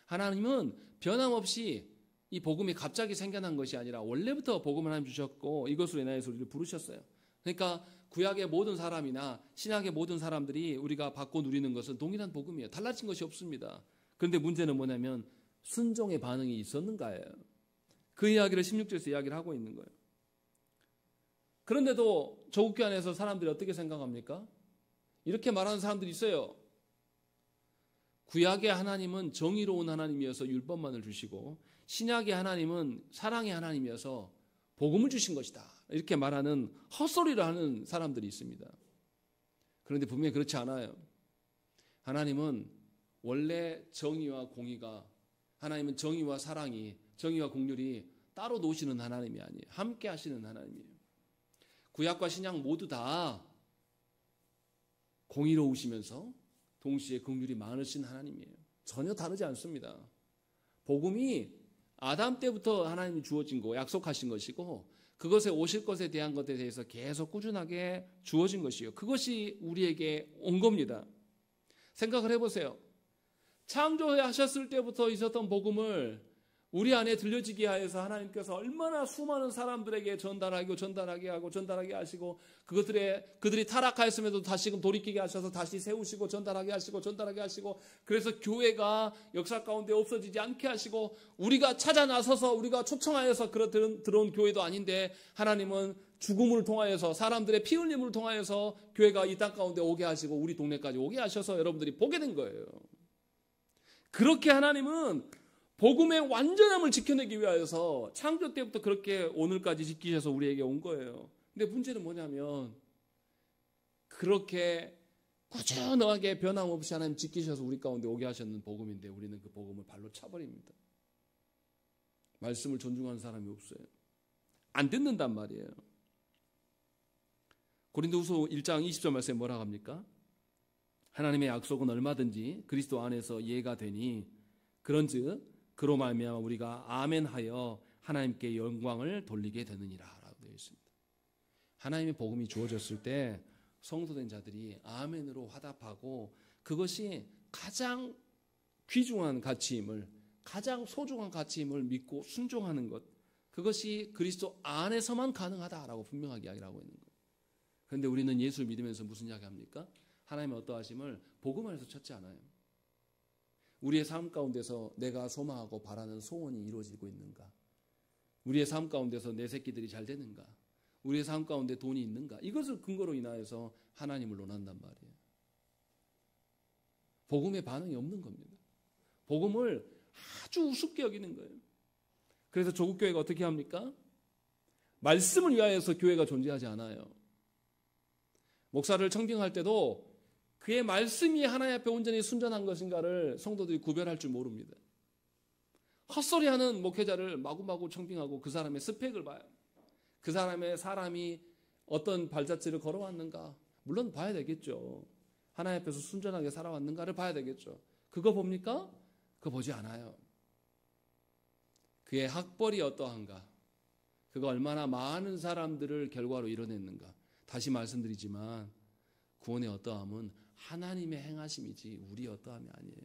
하나님은 변함없이 이 복음이 갑자기 생겨난 것이 아니라 원래부터 복음을 하나님 주셨고 이것으로 인하여서 우리를 부르셨어요. 그러니까 구약의 모든 사람이나 신약의 모든 사람들이 우리가 받고 누리는 것은 동일한 복음이에요. 달라진 것이 없습니다. 그런데 문제는 뭐냐면 순종의 반응이 있었는가예요. 그 이야기를 16절에서 이야기를 하고 있는 거예요. 그런데도 조국교 안에서 사람들이 어떻게 생각합니까? 이렇게 말하는 사람들이 있어요. 구약의 하나님은 정의로운 하나님이어서 율법만을 주시고 신약의 하나님은 사랑의 하나님이어서 복음을 주신 것이다. 이렇게 말하는 헛소리를 하는 사람들이 있습니다. 그런데 분명히 그렇지 않아요. 하나님은 원래 정의와 공의가, 하나님은 정의와 사랑이, 정의와 공률이 따로 노시는 하나님이 아니에요. 함께 하시는 하나님이에요. 구약과 신약 모두 다 공의로우시면서 동시에 긍휼이 많으신 하나님이에요. 전혀 다르지 않습니다. 복음이 아담 때부터 하나님이 주어진 거, 약속하신 것이고 그것에 오실 것에 대한 것에 대해서 계속 꾸준하게 주어진 것이요. 그것이 우리에게 온 겁니다. 생각을 해보세요. 창조하셨을 때부터 있었던 복음을 우리 안에 들려지게 하여서 하나님께서 얼마나 수많은 사람들에게 전달하게 하시고 그들이 타락하였음에도 다시금 돌이키게 하셔서 다시 세우시고 전달하게 하시고 그래서 교회가 역사 가운데 없어지지 않게 하시고 우리가 찾아 나서서 우리가 초청하여서 들어온 교회도 아닌데 하나님은 죽음을 통하여서 사람들의 피 흘림을 통하여서 교회가 이 땅 가운데 오게 하시고 우리 동네까지 오게 하셔서 여러분들이 보게 된 거예요. 그렇게 하나님은 복음의 완전함을 지켜내기 위하여서 창조 때부터 그렇게 오늘까지 지키셔서 우리에게 온 거예요. 근데 문제는 뭐냐면 그렇게 꾸준하게 변함없이 하나님 지키셔서 우리 가운데 오게 하셨는 복음인데 우리는 그 복음을 발로 차버립니다. 말씀을 존중하는 사람이 없어요. 안 듣는단 말이에요. 고린도후서 1장 20절 말씀에 뭐라고 합니까? 하나님의 약속은 얼마든지 그리스도 안에서 이해가 되니 그런즉 그로 말미암아 우리가 아멘하여 하나님께 영광을 돌리게 되느니라 라고 되어 있습니다. 하나님의 복음이 주어졌을 때 성도된 자들이 아멘으로 화답하고 그것이 가장 귀중한 가치임을, 가장 소중한 가치임을 믿고 순종하는 것, 그것이 그리스도 안에서만 가능하다라고 분명하게 이야기를 하고 있는 거예요. 그런데 우리는 예수를 믿으면서 무슨 이야기합니까? 하나님의 어떠하심을 복음 안에서 찾지 않아요. 우리의 삶 가운데서 내가 소망하고 바라는 소원이 이루어지고 있는가? 우리의 삶 가운데서 내 새끼들이 잘 되는가? 우리의 삶 가운데 돈이 있는가? 이것을 근거로 인하여서 하나님을 논한단 말이에요. 복음의 반응이 없는 겁니다. 복음을 아주 우습게 여기는 거예요. 그래서 조국교회가 어떻게 합니까? 말씀을 위하여서 교회가 존재하지 않아요. 목사를 청빙할 때도 그의 말씀이 하나님 앞에 온전히 순전한 것인가를 성도들이 구별할 줄 모릅니다. 헛소리하는 목회자를 마구마구 청빙하고 그 사람의 스펙을 봐요. 그 사람이 어떤 발자취를 걸어왔는가? 물론 봐야 되겠죠. 하나님 앞에서 순전하게 살아왔는가를 봐야 되겠죠. 그거 봅니까? 그거 보지 않아요. 그의 학벌이 어떠한가? 그가 얼마나 많은 사람들을 결과로 이뤄냈는가? 다시 말씀드리지만 구원의 어떠함은 하나님의 행하심이지 우리의 어떠함이 아니에요.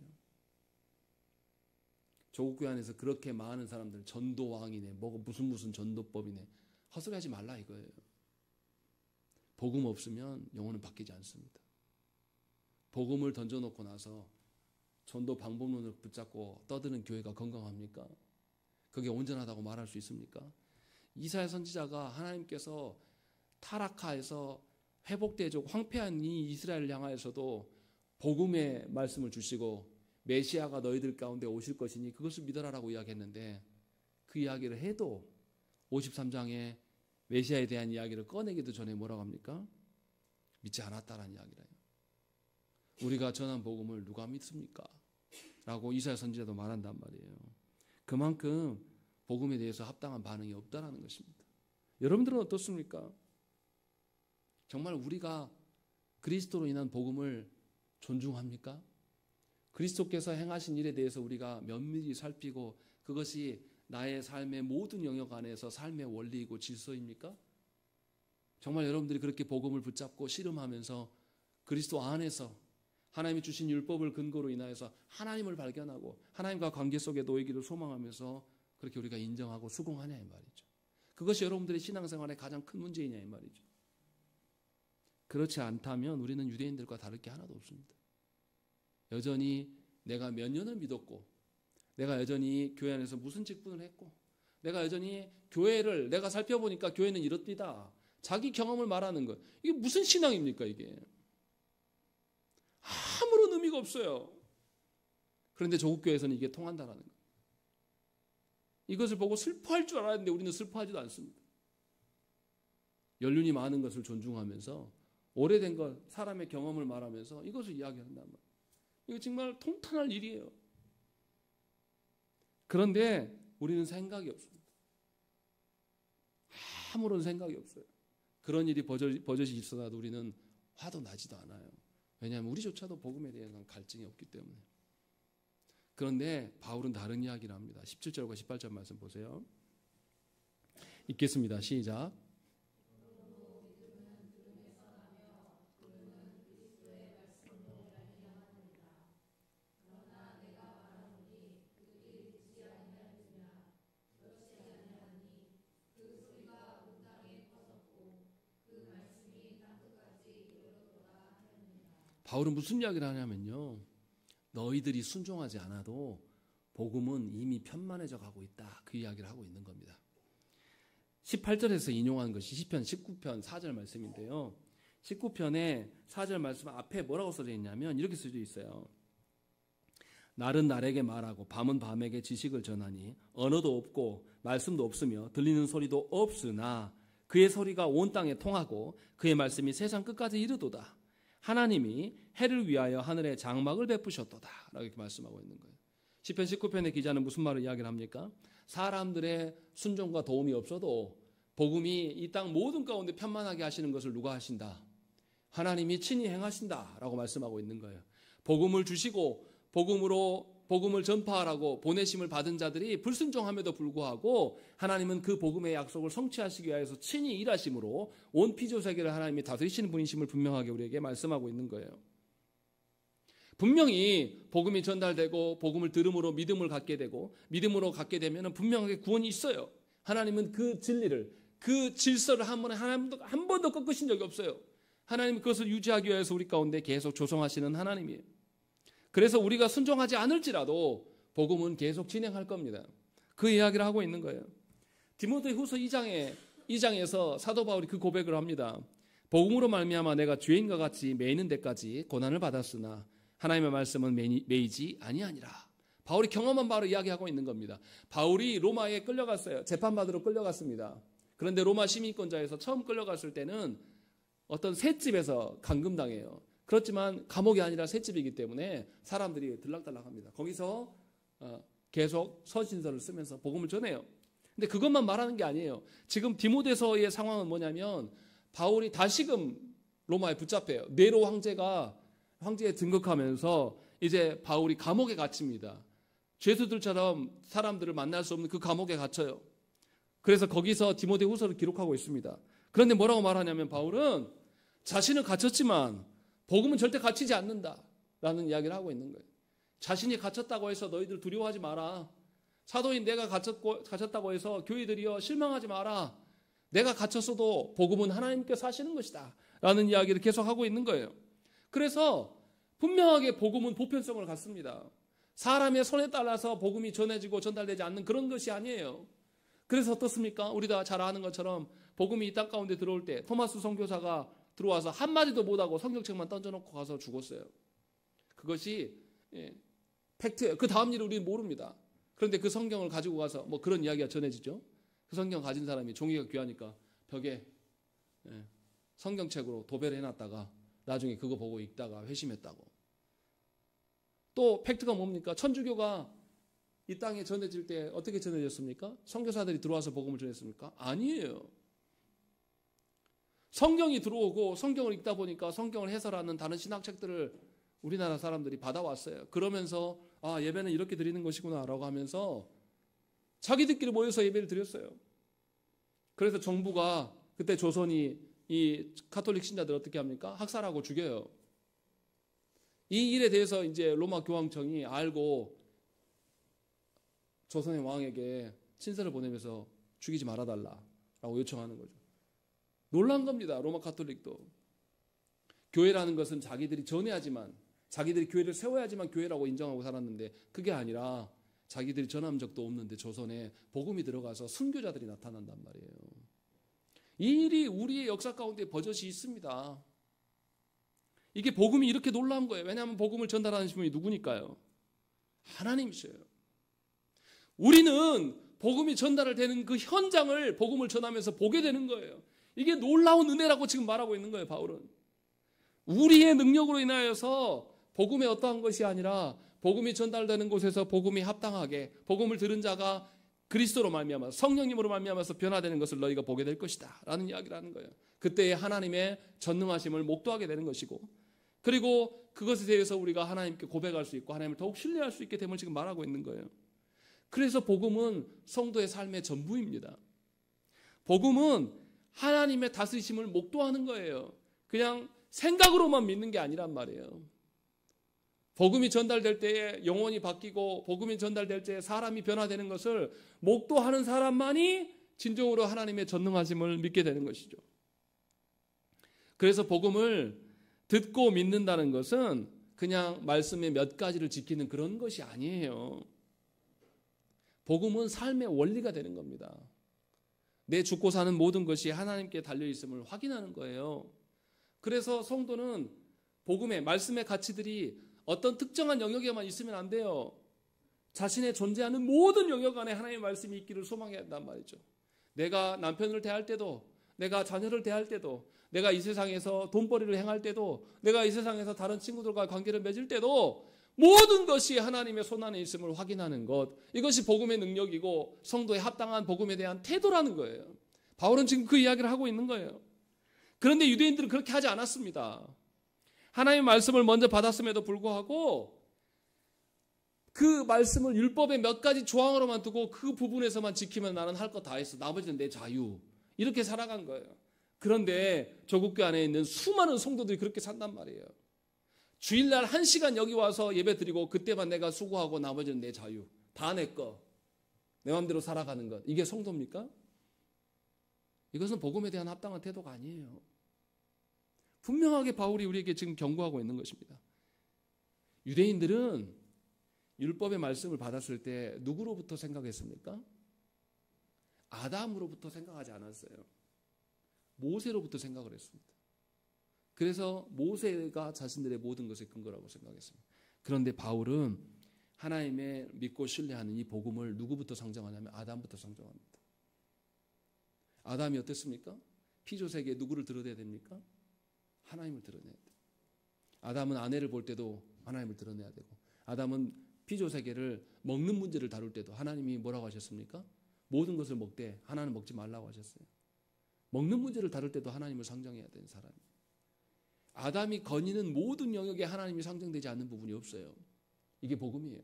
조국교회 안에서 그렇게 많은 사람들 전도왕이네, 무슨 전도법이네, 헛소리하지 말라 이거예요. 복음 없으면 영혼은 바뀌지 않습니다. 복음을 던져놓고 나서 전도 방법론을 붙잡고 떠드는 교회가 건강합니까? 그게 온전하다고 말할 수 있습니까? 이사야 선지자가 하나님께서 타락하여서 회복되죠. 황폐한 이 이스라엘을 향하여서도 복음의 말씀을 주시고 메시아가 너희들 가운데 오실 것이니 그것을 믿어라라고 이야기했는데 그 이야기를 해도 53장에 메시아에 대한 이야기를 꺼내기도 전에 뭐라고 합니까? 믿지 않았다라는 이야기를 해요. 우리가 전한 복음을 누가 믿습니까? 라고 이사야 선지자도 말한단 말이에요. 그만큼 복음에 대해서 합당한 반응이 없다라는 것입니다. 여러분들은 어떻습니까? 정말 우리가 그리스도로 인한 복음을 존중합니까? 그리스도께서 행하신 일에 대해서 우리가 면밀히 살피고 그것이 나의 삶의 모든 영역 안에서 삶의 원리이고 질서입니까? 정말 여러분들이 그렇게 복음을 붙잡고 씨름하면서 그리스도 안에서 하나님이 주신 율법을 근거로 인하여서 하나님을 발견하고 하나님과 관계 속에 놓이기를 소망하면서 그렇게 우리가 인정하고 수긍하냐 이 말이죠. 그것이 여러분들의 신앙생활의 가장 큰 문제이냐 이 말이죠. 그렇지 않다면 우리는 유대인들과 다를 게 하나도 없습니다. 여전히 내가 몇 년을 믿었고 내가 여전히 교회 안에서 무슨 직분을 했고 내가 여전히 교회를 내가 살펴보니까 교회는 이렇디다. 자기 경험을 말하는 것. 이게 무슨 신앙입니까 이게. 아무런 의미가 없어요. 그런데 조국교회에서는 이게 통한다라는 거예요. 이것을 보고 슬퍼할 줄 알았는데 우리는 슬퍼하지도 않습니다. 연륜이 많은 것을 존중하면서 오래된 것, 사람의 경험을 말하면서 이것을 이야기한단 말이에요. 이거 정말 통탄할 일이에요. 그런데 우리는 생각이 없습니다. 아무런 생각이 없어요. 그런 일이 버젓이 있어도 우리는 화도 나지도 않아요. 왜냐하면 우리조차도 복음에 대한 갈증이 없기 때문에. 그런데 바울은 다른 이야기를 합니다. 17절과 18절 말씀 보세요. 읽겠습니다. 시작. 바울은 무슨 이야기를 하냐면요. 너희들이 순종하지 않아도 복음은 이미 편만해져 가고 있다. 그 이야기를 하고 있는 겁니다. 18절에서 인용한 것이 시편 19편 4절 말씀인데요. 19편의 4절 말씀 앞에 뭐라고 써져 있냐면 이렇게 써져 있어요. 날은 날에게 말하고 밤은 밤에게 지식을 전하니 언어도 없고 말씀도 없으며 들리는 소리도 없으나 그의 소리가 온 땅에 통하고 그의 말씀이 세상 끝까지 이르도다. 하나님이 해를 위하여 하늘에 장막을 베푸셨도다 라고 이렇게 말씀하고 있는 거예요. 시편 19편의 기자는 무슨 말을 이야기를 합니까? 사람들의 순종과 도움이 없어도 복음이 이 땅 모든 가운데 편만하게 하시는 것을 누가 하신다? 하나님이 친히 행하신다 라고 말씀하고 있는 거예요. 복음을 주시고 복음을 전파하라고 보내심을 받은 자들이 불순종함에도 불구하고 하나님은 그 복음의 약속을 성취하시기 위해서 친히 일하심으로 온 피조세계를 하나님이 다스리시는 분이심을 분명하게 우리에게 말씀하고 있는 거예요. 분명히 복음이 전달되고 복음을 들음으로 믿음을 갖게 되고 믿음으로 갖게 되면 분명하게 구원이 있어요. 하나님은 그 진리를 그 질서를 한 번도 꺾으신 적이 없어요. 하나님은 그것을 유지하기 위해서 우리 가운데 계속 조성하시는 하나님이에요. 그래서 우리가 순종하지 않을지라도 복음은 계속 진행할 겁니다. 그 이야기를 하고 있는 거예요. 디모데후서 2장에서 사도 바울이 그 고백을 합니다. 복음으로 말미암아 내가 죄인과 같이 매이는 데까지 고난을 받았으나 하나님의 말씀은 매이지 아니하니라. 바울이 경험한 바로 이야기하고 있는 겁니다. 바울이 로마에 끌려갔어요. 재판받으러 끌려갔습니다. 그런데 로마 시민권자에서 처음 끌려갔을 때는 어떤 셋집에서 감금당해요. 그렇지만 감옥이 아니라 셋집이기 때문에 사람들이 들락달락합니다. 거기서 계속 서신서를 쓰면서 복음을 전해요. 근데 그것만 말하는 게 아니에요. 지금 디모데서의 상황은 뭐냐면 바울이 다시금 로마에 붙잡혀요. 네로 황제에 등극하면서 이제 바울이 감옥에 갇힙니다. 죄수들처럼 사람들을 만날 수 없는 그 감옥에 갇혀요. 그래서 거기서 디모데 후서를 기록하고 있습니다. 그런데 뭐라고 말하냐면 바울은 자신은 갇혔지만 복음은 절대 갇히지 않는다라는 이야기를 하고 있는 거예요. 자신이 갇혔다고 해서 너희들 두려워하지 마라. 사도인 내가 갇혔다고 해서 교회들이여 실망하지 마라. 내가 갇혔어도 복음은 하나님께서 하시는 것이다 라는 이야기를 계속 하고 있는 거예요. 그래서 분명하게 복음은 보편성을 갖습니다. 사람의 손에 따라서 복음이 전해지고 전달되지 않는 그런 것이 아니에요. 그래서 어떻습니까? 우리 다 잘 아는 것처럼 복음이 이 땅 가운데 들어올 때 토마스 선교사가 들어와서 한마디도 못하고 성경책만 던져놓고 가서 죽었어요. 그것이 팩트예요. 그 다음 일을 우리는 모릅니다. 그런데 그 성경을 가지고 가서 뭐 그런 이야기가 전해지죠. 그 성경 가진 사람이 종이가 귀하니까 벽에 성경책으로 도배를 해놨다가 나중에 그거 보고 읽다가 회심했다고. 또 팩트가 뭡니까? 천주교가 이 땅에 전해질 때 어떻게 전해졌습니까? 선교사들이 들어와서 복음을 전했습니까? 아니에요. 성경이 들어오고 성경을 읽다 보니까 성경을 해설하는 다른 신학책들을 우리나라 사람들이 받아왔어요. 그러면서 예배는 이렇게 드리는 것이구나 라고 하면서 자기들끼리 모여서 예배를 드렸어요. 그래서 정부가 그때 조선이 이 가톨릭 신자들 어떻게 합니까? 학살하고 죽여요. 이 일에 대해서 이제 로마 교황청이 알고 조선의 왕에게 친서를 보내면서 죽이지 말아달라라고 요청하는 거죠. 놀란 겁니다. 로마 가톨릭도. 교회라는 것은 자기들이 전해야지만, 자기들이 교회를 세워야지만 교회라고 인정하고 살았는데 그게 아니라 자기들이 전한 적도 없는데 조선에 복음이 들어가서 순교자들이 나타난단 말이에요. 이 일이 우리의 역사 가운데 버젓이 있습니다. 이게 복음이 이렇게 놀라운 거예요. 왜냐하면 복음을 전달하는 분이 누구니까요? 하나님이셔요. 우리는 복음이 전달을 되는 그 현장을 복음을 전하면서 보게 되는 거예요. 이게 놀라운 은혜라고 지금 말하고 있는 거예요, 바울은. 우리의 능력으로 인하여서 복음의 어떠한 것이 아니라 복음이 전달되는 곳에서 복음이 합당하게 복음을 들은 자가 그리스도로 말미암아 성령님으로 말미암아서 변화되는 것을 너희가 보게 될 것이다 라는 이야기를 하는 거예요. 그때의 하나님의 전능하심을 목도하게 되는 것이고, 그리고 그것에 대해서 우리가 하나님께 고백할 수 있고 하나님을 더욱 신뢰할 수 있게 됨을 지금 말하고 있는 거예요. 그래서 복음은 성도의 삶의 전부입니다. 복음은 하나님의 다스리심을 목도하는 거예요. 그냥 생각으로만 믿는 게 아니란 말이에요. 복음이 전달될 때에 영혼이 바뀌고 복음이 전달될 때에 사람이 변화되는 것을 목도하는 사람만이 진정으로 하나님의 전능하심을 믿게 되는 것이죠. 그래서 복음을 듣고 믿는다는 것은 그냥 말씀의 몇 가지를 지키는 그런 것이 아니에요. 복음은 삶의 원리가 되는 겁니다. 내 죽고 사는 모든 것이 하나님께 달려있음을 확인하는 거예요. 그래서 성도는 복음의 말씀의 가치들이 어떤 특정한 영역에만 있으면 안 돼요. 자신의 존재하는 모든 영역 안에 하나님의 말씀이 있기를 소망해야 한단 말이죠. 내가 남편을 대할 때도, 내가 자녀를 대할 때도, 내가 이 세상에서 돈벌이를 행할 때도, 내가 이 세상에서 다른 친구들과 관계를 맺을 때도 모든 것이 하나님의 손안에 있음을 확인하는 것, 이것이 복음의 능력이고 성도의 합당한 복음에 대한 태도라는 거예요. 바울은 지금 그 이야기를 하고 있는 거예요. 그런데 유대인들은 그렇게 하지 않았습니다. 하나님의 말씀을 먼저 받았음에도 불구하고 그 말씀을 율법의 몇 가지 조항으로만 두고 그 부분에서만 지키면 나는 할 거 다 했어. 나머지는 내 자유. 이렇게 살아간 거예요. 그런데 조국교 안에 있는 수많은 성도들이 그렇게 산단 말이에요. 주일날 1시간 여기 와서 예배 드리고 그때만 내가 수고하고 나머지는 내 자유. 다 내 거. 내 마음대로 살아가는 것. 이게 성도입니까? 이것은 복음에 대한 합당한 태도가 아니에요. 분명하게 바울이 우리에게 지금 경고하고 있는 것입니다. 유대인들은 율법의 말씀을 받았을 때 누구로부터 생각했습니까? 아담으로부터 생각하지 않았어요. 모세로부터 생각을 했습니다. 그래서 모세가 자신들의 모든 것의 근거라고 생각했습니다. 그런데 바울은 하나님의 믿고 신뢰하는 이 복음을 누구부터 상정하냐면 아담부터 상정합니다. 아담이 어땠습니까? 피조세계에 누구를 드러내야 됩니까? 하나님을 드러내야 돼요. 아담은 아내를 볼 때도 하나님을 드러내야 되고, 아담은 피조세계를 먹는 문제를 다룰 때도 하나님이 뭐라고 하셨습니까? 모든 것을 먹되 하나는 먹지 말라고 하셨어요. 먹는 문제를 다룰 때도 하나님을 상정해야 되는 사람이에요. 아담이 거니는 모든 영역에 하나님이 상정되지 않는 부분이 없어요. 이게 복음이에요.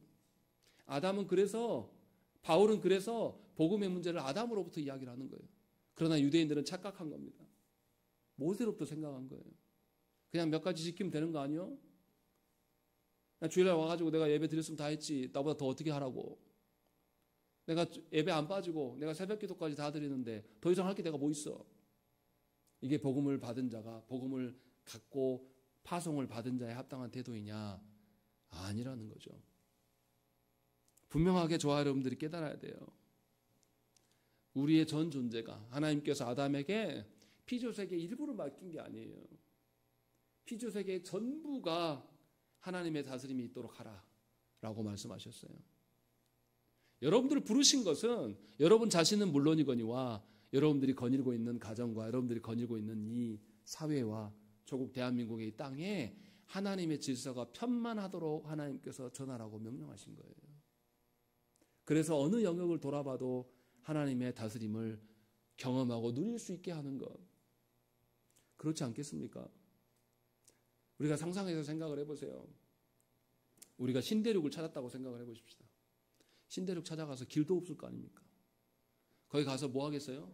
아담은 그래서, 바울은 그래서 복음의 문제를 아담으로부터 이야기를 하는 거예요. 그러나 유대인들은 착각한 겁니다. 모세로부터 생각한 거예요. 그냥 몇 가지 지키면 되는 거 아니요? 주일날 와가지고 내가 예배 드렸으면 다 했지. 나보다 더 어떻게 하라고. 내가 예배 안 빠지고 내가 새벽 기도까지 다 드리는데 더 이상 할 게 내가 뭐 있어. 이게 복음을 받은 자가 복음을 갖고 파송을 받은 자의 합당한 태도이냐? 아니라는 거죠. 분명하게 저와 여러분들이 깨달아야 돼요. 우리의 전 존재가 하나님께서 아담에게 피조세계 일부를 맡긴 게 아니에요. 피조세계 전부가 하나님의 다스림이 있도록 하라 라고 말씀하셨어요. 여러분들을 부르신 것은 여러분 자신은 물론이거니와 여러분들이 거닐고 있는 가정과 여러분들이 거닐고 있는 이 사회와 조국 대한민국의 이 땅에 하나님의 질서가 편만하도록 하나님께서 전하라고 명령하신 거예요. 그래서 어느 영역을 돌아봐도 하나님의 다스림을 경험하고 누릴 수 있게 하는 것. 그렇지 않겠습니까? 우리가 상상해서 생각을 해보세요. 우리가 신대륙을 찾았다고 생각을 해보십시다. 신대륙 찾아가서 길도 없을 거 아닙니까? 거기 가서 뭐 하겠어요?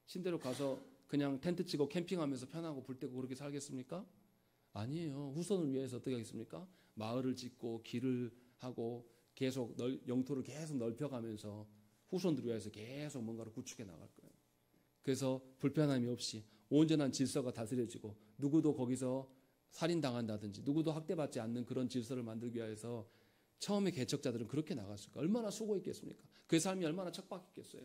신대륙 가서 그냥 텐트 치고 캠핑하면서 편하고 불 때고 그렇게 살겠습니까? 아니에요. 후손을 위해서 어떻게 하겠습니까? 마을을 짓고 길을 하고 계속 영토를 계속 넓혀가면서 후손들을 위해서 계속 뭔가를 구축해 나갈 거예요. 그래서 불편함이 없이 온전한 질서가 다스려지고 누구도 거기서 살인당한다든지 누구도 학대받지 않는 그런 질서를 만들기 위해서 처음에 개척자들은 그렇게 나갔을까? 얼마나 수고했겠습니까? 그 삶이 얼마나 척박했겠어요.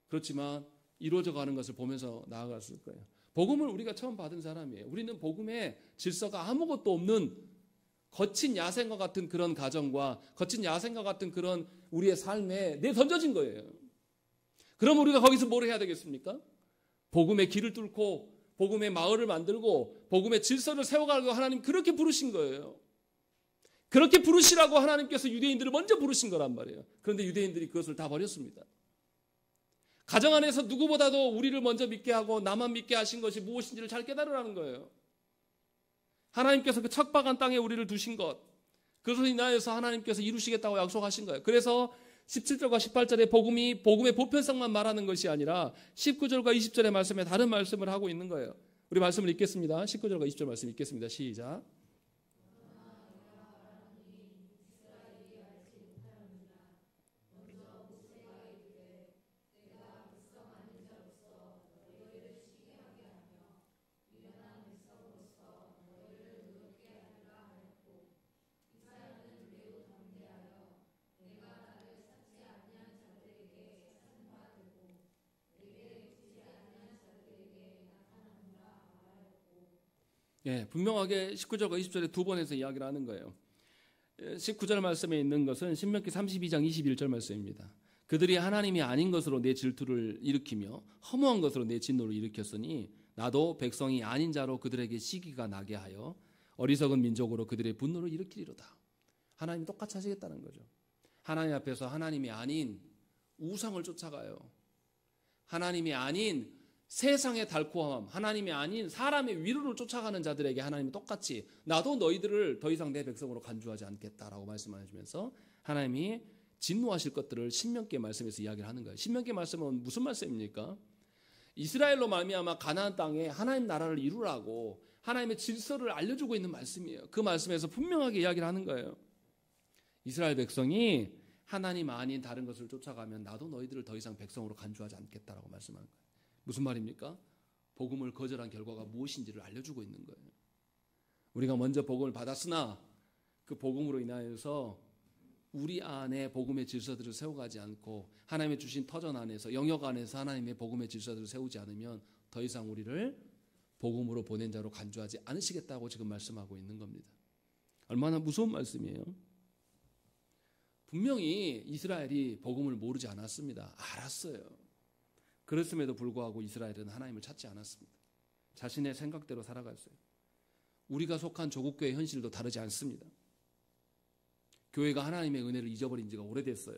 그렇지만 이루어져 가는 것을 보면서 나아갔을 거예요. 복음을 우리가 처음 받은 사람이에요. 우리는 복음의 질서가 아무것도 없는 거친 야생과 같은 그런 가정과 거친 야생과 같은 그런 우리의 삶에 내던져진 거예요. 그럼 우리가 거기서 뭘 해야 되겠습니까? 복음의 길을 뚫고 복음의 마을을 만들고 복음의 질서를 세워가려고 하나님 그렇게 부르신 거예요. 그렇게 부르시라고 하나님께서 유대인들을 먼저 부르신 거란 말이에요. 그런데 유대인들이 그것을 다 버렸습니다. 가정 안에서 누구보다도 우리를 먼저 믿게 하고 나만 믿게 하신 것이 무엇인지를 잘 깨달으라는 거예요. 하나님께서 그 척박한 땅에 우리를 두신 것, 그것을 인하여서 하나님께서 이루시겠다고 약속하신 거예요. 그래서 17절과 18절의 복음이 복음의 보편성만 말하는 것이 아니라 19절과 20절의 말씀에 다른 말씀을 하고 있는 거예요. 우리 말씀을 읽겠습니다. 19절과 20절 말씀 읽겠습니다. 시작. 예, 분명하게 19절과 20절에 두 번에서 이야기를 하는 거예요. 19절 말씀에 있는 것은 신명기 32장 21절 말씀입니다. 그들이 하나님이 아닌 것으로 내 질투를 일으키며 허무한 것으로 내 진노를 일으켰으니 나도 백성이 아닌 자로 그들에게 시기가 나게 하여 어리석은 민족으로 그들의 분노를 일으키리로다. 하나님이 똑같이 하시겠다는 거죠. 하나님 앞에서 하나님이 아닌 우상을 쫓아가요. 하나님이 아닌 세상의 달콤함, 하나님이 아닌 사람의 위로를 쫓아가는 자들에게 하나님이 똑같이 나도 너희들을 더 이상 내 백성으로 간주하지 않겠다라고 말씀하시면서 하나님이 진노하실 것들을 신명기의 말씀에서 이야기를 하는 거예요. 신명기의 말씀은 무슨 말씀입니까? 이스라엘로 말미암아 가나안 땅에 하나님 나라를 이루라고 하나님의 질서를 알려주고 있는 말씀이에요. 그 말씀에서 분명하게 이야기를 하는 거예요. 이스라엘 백성이 하나님 아닌 다른 것을 쫓아가면 나도 너희들을 더 이상 백성으로 간주하지 않겠다라고 말씀하는 거예요. 무슨 말입니까? 복음을 거절한 결과가 무엇인지를 알려주고 있는 거예요. 우리가 먼저 복음을 받았으나 그 복음으로 인하여서 우리 안에 복음의 질서들을 세워가지 않고 하나님의 주신 터전 안에서 영역 안에서 하나님의 복음의 질서들을 세우지 않으면 더 이상 우리를 복음으로 보낸 자로 간주하지 않으시겠다고 지금 말씀하고 있는 겁니다. 얼마나 무서운 말씀이에요. 분명히 이스라엘이 복음을 모르지 않았습니다. 알았어요. 그랬음에도 불구하고 이스라엘은 하나님을 찾지 않았습니다. 자신의 생각대로 살아갔어요. 우리가 속한 조국교회 현실도 다르지 않습니다. 교회가 하나님의 은혜를 잊어버린 지가 오래됐어요.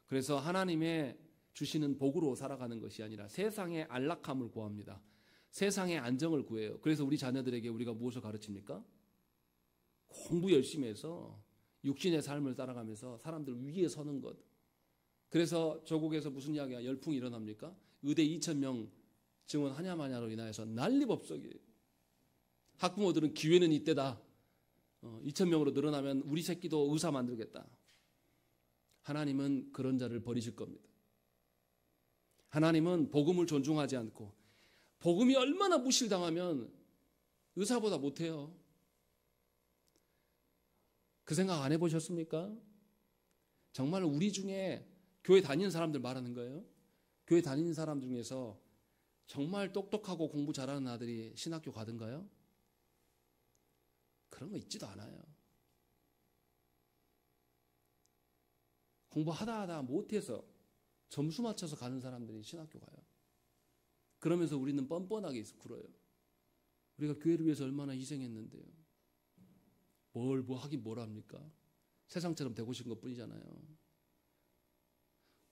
그래서 하나님의 주시는 복으로 살아가는 것이 아니라 세상의 안락함을 구합니다. 세상의 안정을 구해요. 그래서 우리 자녀들에게 우리가 무엇을 가르칩니까? 공부 열심히 해서 육신의 삶을 따라가면서 사람들 위에 서는 것. 그래서 조국에서 무슨 이야기가 열풍이 일어납니까? 의대 2,000명 증원하냐마냐로 인하여서 난리법석이에요. 학부모들은 기회는 이때다. 2,000명으로 늘어나면 우리 새끼도 의사 만들겠다. 하나님은 그런 자를 버리실 겁니다. 하나님은 복음을 존중하지 않고 복음이 얼마나 무실당하면 의사보다 못해요. 그 생각 안 해보셨습니까? 정말 우리 중에 교회 다니는 사람들 말하는 거예요. 교회 다니는 사람 중에서 정말 똑똑하고 공부 잘하는 아들이 신학교 가든가요? 그런 거 있지도 않아요. 공부하다 못해서 점수 맞춰서 가는 사람들이 신학교 가요. 그러면서 우리는 뻔뻔하게 굴어요. 우리가 교회를 위해서 얼마나 희생했는데요. 뭘 하긴 뭘 합니까? 세상처럼 되고 싶은 것뿐이잖아요.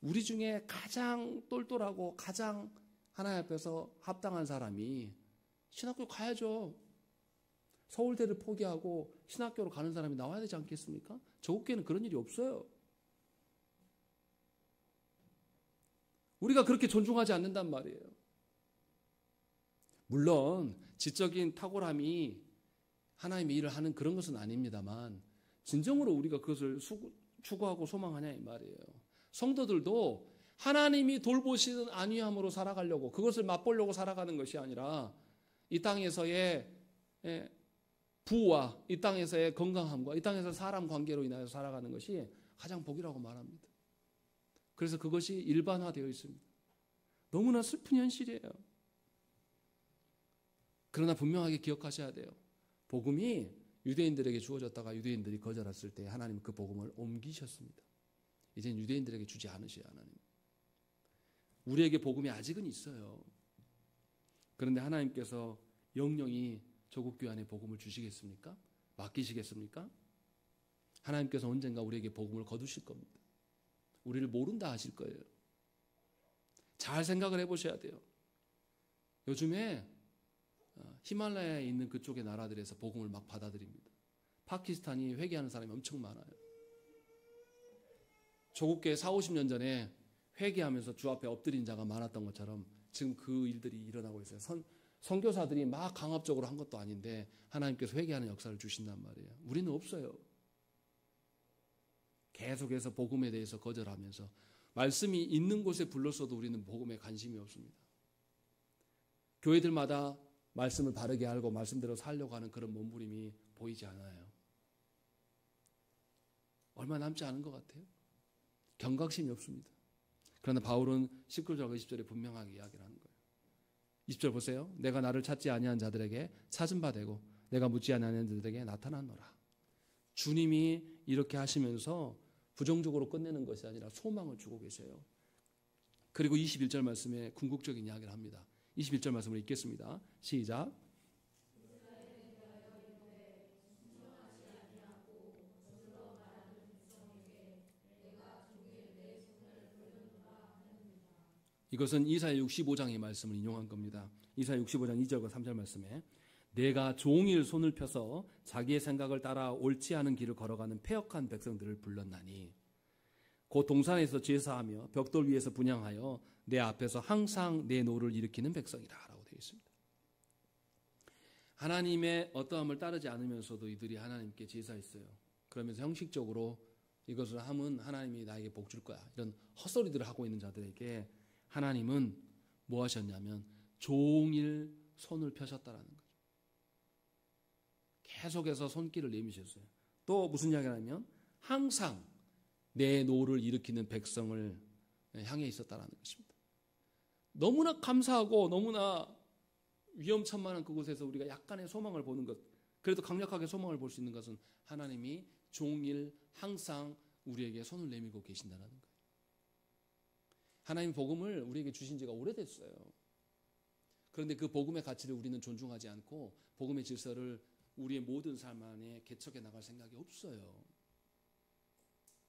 우리 중에 가장 똘똘하고 가장 하나님 앞에서 합당한 사람이 신학교 가야죠. 서울대를 포기하고 신학교로 가는 사람이 나와야 되지 않겠습니까? 조국교회는 그런 일이 없어요. 우리가 그렇게 존중하지 않는단 말이에요. 물론 지적인 탁월함이 하나님의 일을 하는 그런 것은 아닙니다만 진정으로 우리가 그것을 추구하고 소망하냐 이 말이에요. 성도들도 하나님이 돌보시는 안위함으로 살아가려고 그것을 맛보려고 살아가는 것이 아니라 이 땅에서의 부와 이 땅에서의 건강함과 이 땅에서 사람 관계로 인하여 살아가는 것이 가장 복이라고 말합니다. 그래서 그것이 일반화되어 있습니다. 너무나 슬픈 현실이에요. 그러나 분명하게 기억하셔야 돼요. 복음이 유대인들에게 주어졌다가 유대인들이 거절했을 때 하나님은 그 복음을 옮기셨습니다. 이제는 유대인들에게 주지 않으셔야 하나님. 우리에게 복음이 아직은 있어요. 그런데 하나님께서 영영이 조국교회 안에 복음을 주시겠습니까? 맡기시겠습니까? 하나님께서 언젠가 우리에게 복음을 거두실 겁니다. 우리를 모른다 하실 거예요. 잘 생각을 해보셔야 돼요. 요즘에 히말라야에 있는 그쪽의 나라들에서 복음을 막 받아들입니다. 파키스탄이 회개하는 사람이 엄청 많아요. 조국교회 40-50년 전에 회개하면서 주 앞에 엎드린 자가 많았던 것처럼 지금 그 일들이 일어나고 있어요. 선교사들이 막 강압적으로 한 것도 아닌데 하나님께서 회개하는 역사를 주신단 말이에요. 우리는 없어요. 계속해서 복음에 대해서 거절하면서 말씀이 있는 곳에 불렀어도 우리는 복음에 관심이 없습니다. 교회들마다 말씀을 바르게 알고 말씀대로 살려고 하는 그런 몸부림이 보이지 않아요. 얼마 남지 않은 것 같아요. 경각심이 없습니다. 그러나 바울은 19절과 20절에 분명하게 이야기를 하는 거예요. 20절 보세요. 내가 나를 찾지 아니한 자들에게 찾은 바 되고 내가 묻지 아니한 자들에게 나타났노라. 주님이 이렇게 하시면서 부정적으로 끝내는 것이 아니라 소망을 주고 계셔요. 그리고 21절 말씀에 궁극적인 이야기를 합니다. 21절 말씀을 읽겠습니다. 시작. 이것은 이사야 65장의 말씀을 인용한 겁니다. 이사야 65장 2절과 3절 말씀에 내가 종일 손을 펴서 자기의 생각을 따라 옳지 않은 길을 걸어가는 패역한 백성들을 불렀나니 곧 동산에서 제사하며 벽돌 위에서 분향하여 내 앞에서 항상 내 노를 일으키는 백성이라 라고 되어 있습니다. 하나님의 어떠함을 따르지 않으면서도 이들이 하나님께 제사했어요. 그러면서 형식적으로 이것을 하면 하나님이 나에게 복 줄 거야. 이런 헛소리들을 하고 있는 자들에게 하나님은 뭐 하셨냐면 종일 손을 펴셨다라는 거죠. 계속해서 손길을 내미셨어요. 또 무슨 이야기를 하냐면 항상 내 노를 일으키는 백성을 향해 있었다라는 것입니다. 너무나 감사하고 너무나 위험천만한 그곳에서 우리가 약간의 소망을 보는 것, 그래도 강력하게 소망을 볼 수 있는 것은 하나님이 종일 항상 우리에게 손을 내밀고 계신다는 거예요. 하나님 복음을 우리에게 주신 지가 오래됐어요. 그런데 그 복음의 가치를 우리는 존중하지 않고 복음의 질서를 우리의 모든 삶 안에 개척해 나갈 생각이 없어요.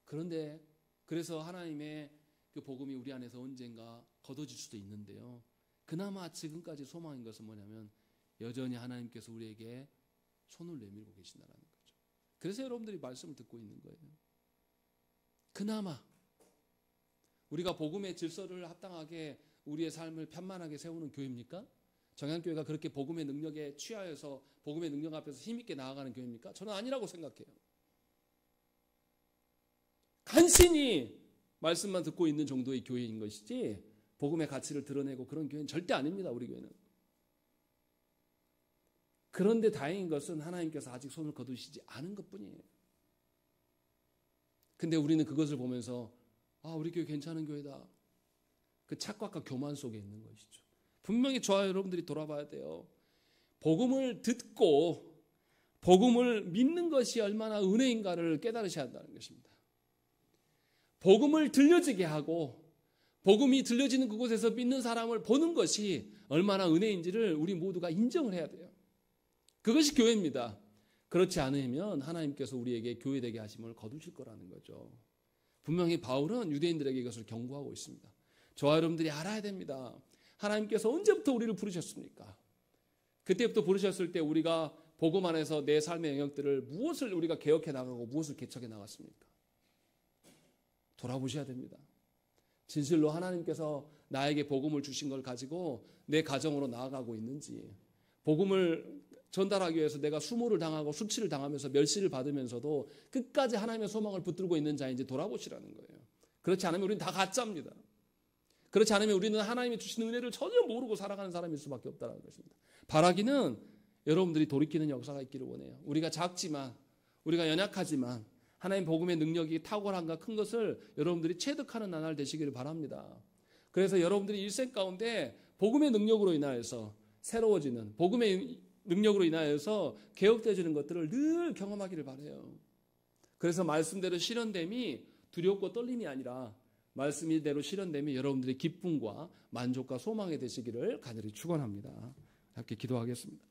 그런데 그래서 하나님의 그 복음이 우리 안에서 언젠가 거둬질 수도 있는데요. 그나마 지금까지 소망인 것은 뭐냐면 여전히 하나님께서 우리에게 손을 내밀고 계신다는 거죠. 그래서 여러분들이 말씀을 듣고 있는 거예요. 그나마 우리가 복음의 질서를 합당하게 우리의 삶을 편만하게 세우는 교회입니까? 정향교회가 그렇게 복음의 능력에 취하여서 복음의 능력 앞에서 힘있게 나아가는 교회입니까? 저는 아니라고 생각해요. 간신히 말씀만 듣고 있는 정도의 교회인 것이지 복음의 가치를 드러내고 그런 교회는 절대 아닙니다. 우리 교회는. 그런데 다행인 것은 하나님께서 아직 손을 거두시지 않은 것뿐이에요. 근데 우리는 그것을 보면서 우리 교회 괜찮은 교회다. 그 착각과 교만 속에 있는 것이죠. 분명히 저와 여러분들이 돌아봐야 돼요. 복음을 듣고 복음을 믿는 것이 얼마나 은혜인가를 깨달으셔야 한다는 것입니다. 복음을 들려지게 하고 복음이 들려지는 그곳에서 믿는 사람을 보는 것이 얼마나 은혜인지를 우리 모두가 인정을 해야 돼요. 그것이 교회입니다. 그렇지 않으면 하나님께서 우리에게 교회되게 하심을 거두실 거라는 거죠. 분명히 바울은 유대인들에게 이것을 경고하고 있습니다. 저와 여러분들이 알아야 됩니다. 하나님께서 언제부터 우리를 부르셨습니까? 그때부터 부르셨을 때 우리가 복음 안에서 내 삶의 영역들을 무엇을 우리가 개혁해 나가고 무엇을 개척해 나갔습니까? 돌아보셔야 됩니다. 진실로 하나님께서 나에게 복음을 주신 걸 가지고 내 가정으로 나아가고 있는지, 복음을 전달하기 위해서 내가 수모를 당하고 수치를 당하면서 멸시를 받으면서도 끝까지 하나님의 소망을 붙들고 있는 자인지 돌아보시라는 거예요. 그렇지 않으면 우리는 다 가짜입니다. 그렇지 않으면 우리는 하나님이 주신 은혜를 전혀 모르고 살아가는 사람일 수밖에 없다는 것입니다. 바라기는 여러분들이 돌이키는 역사가 있기를 원해요. 우리가 작지만, 우리가 연약하지만 하나님 복음의 능력이 탁월한가 큰 것을 여러분들이 체득하는 나날 되시기를 바랍니다. 그래서 여러분들이 일생 가운데 복음의 능력으로 인하여서 새로워지는, 복음의 능력으로 인하여서 개혁되어지는 것들을 늘 경험하기를 바라요. 그래서 말씀대로 실현됨이 두렵고 떨림이 아니라 말씀이대로 실현됨이 여러분들의 기쁨과 만족과 소망이 되시기를 간절히 축원합니다. 함께 기도하겠습니다.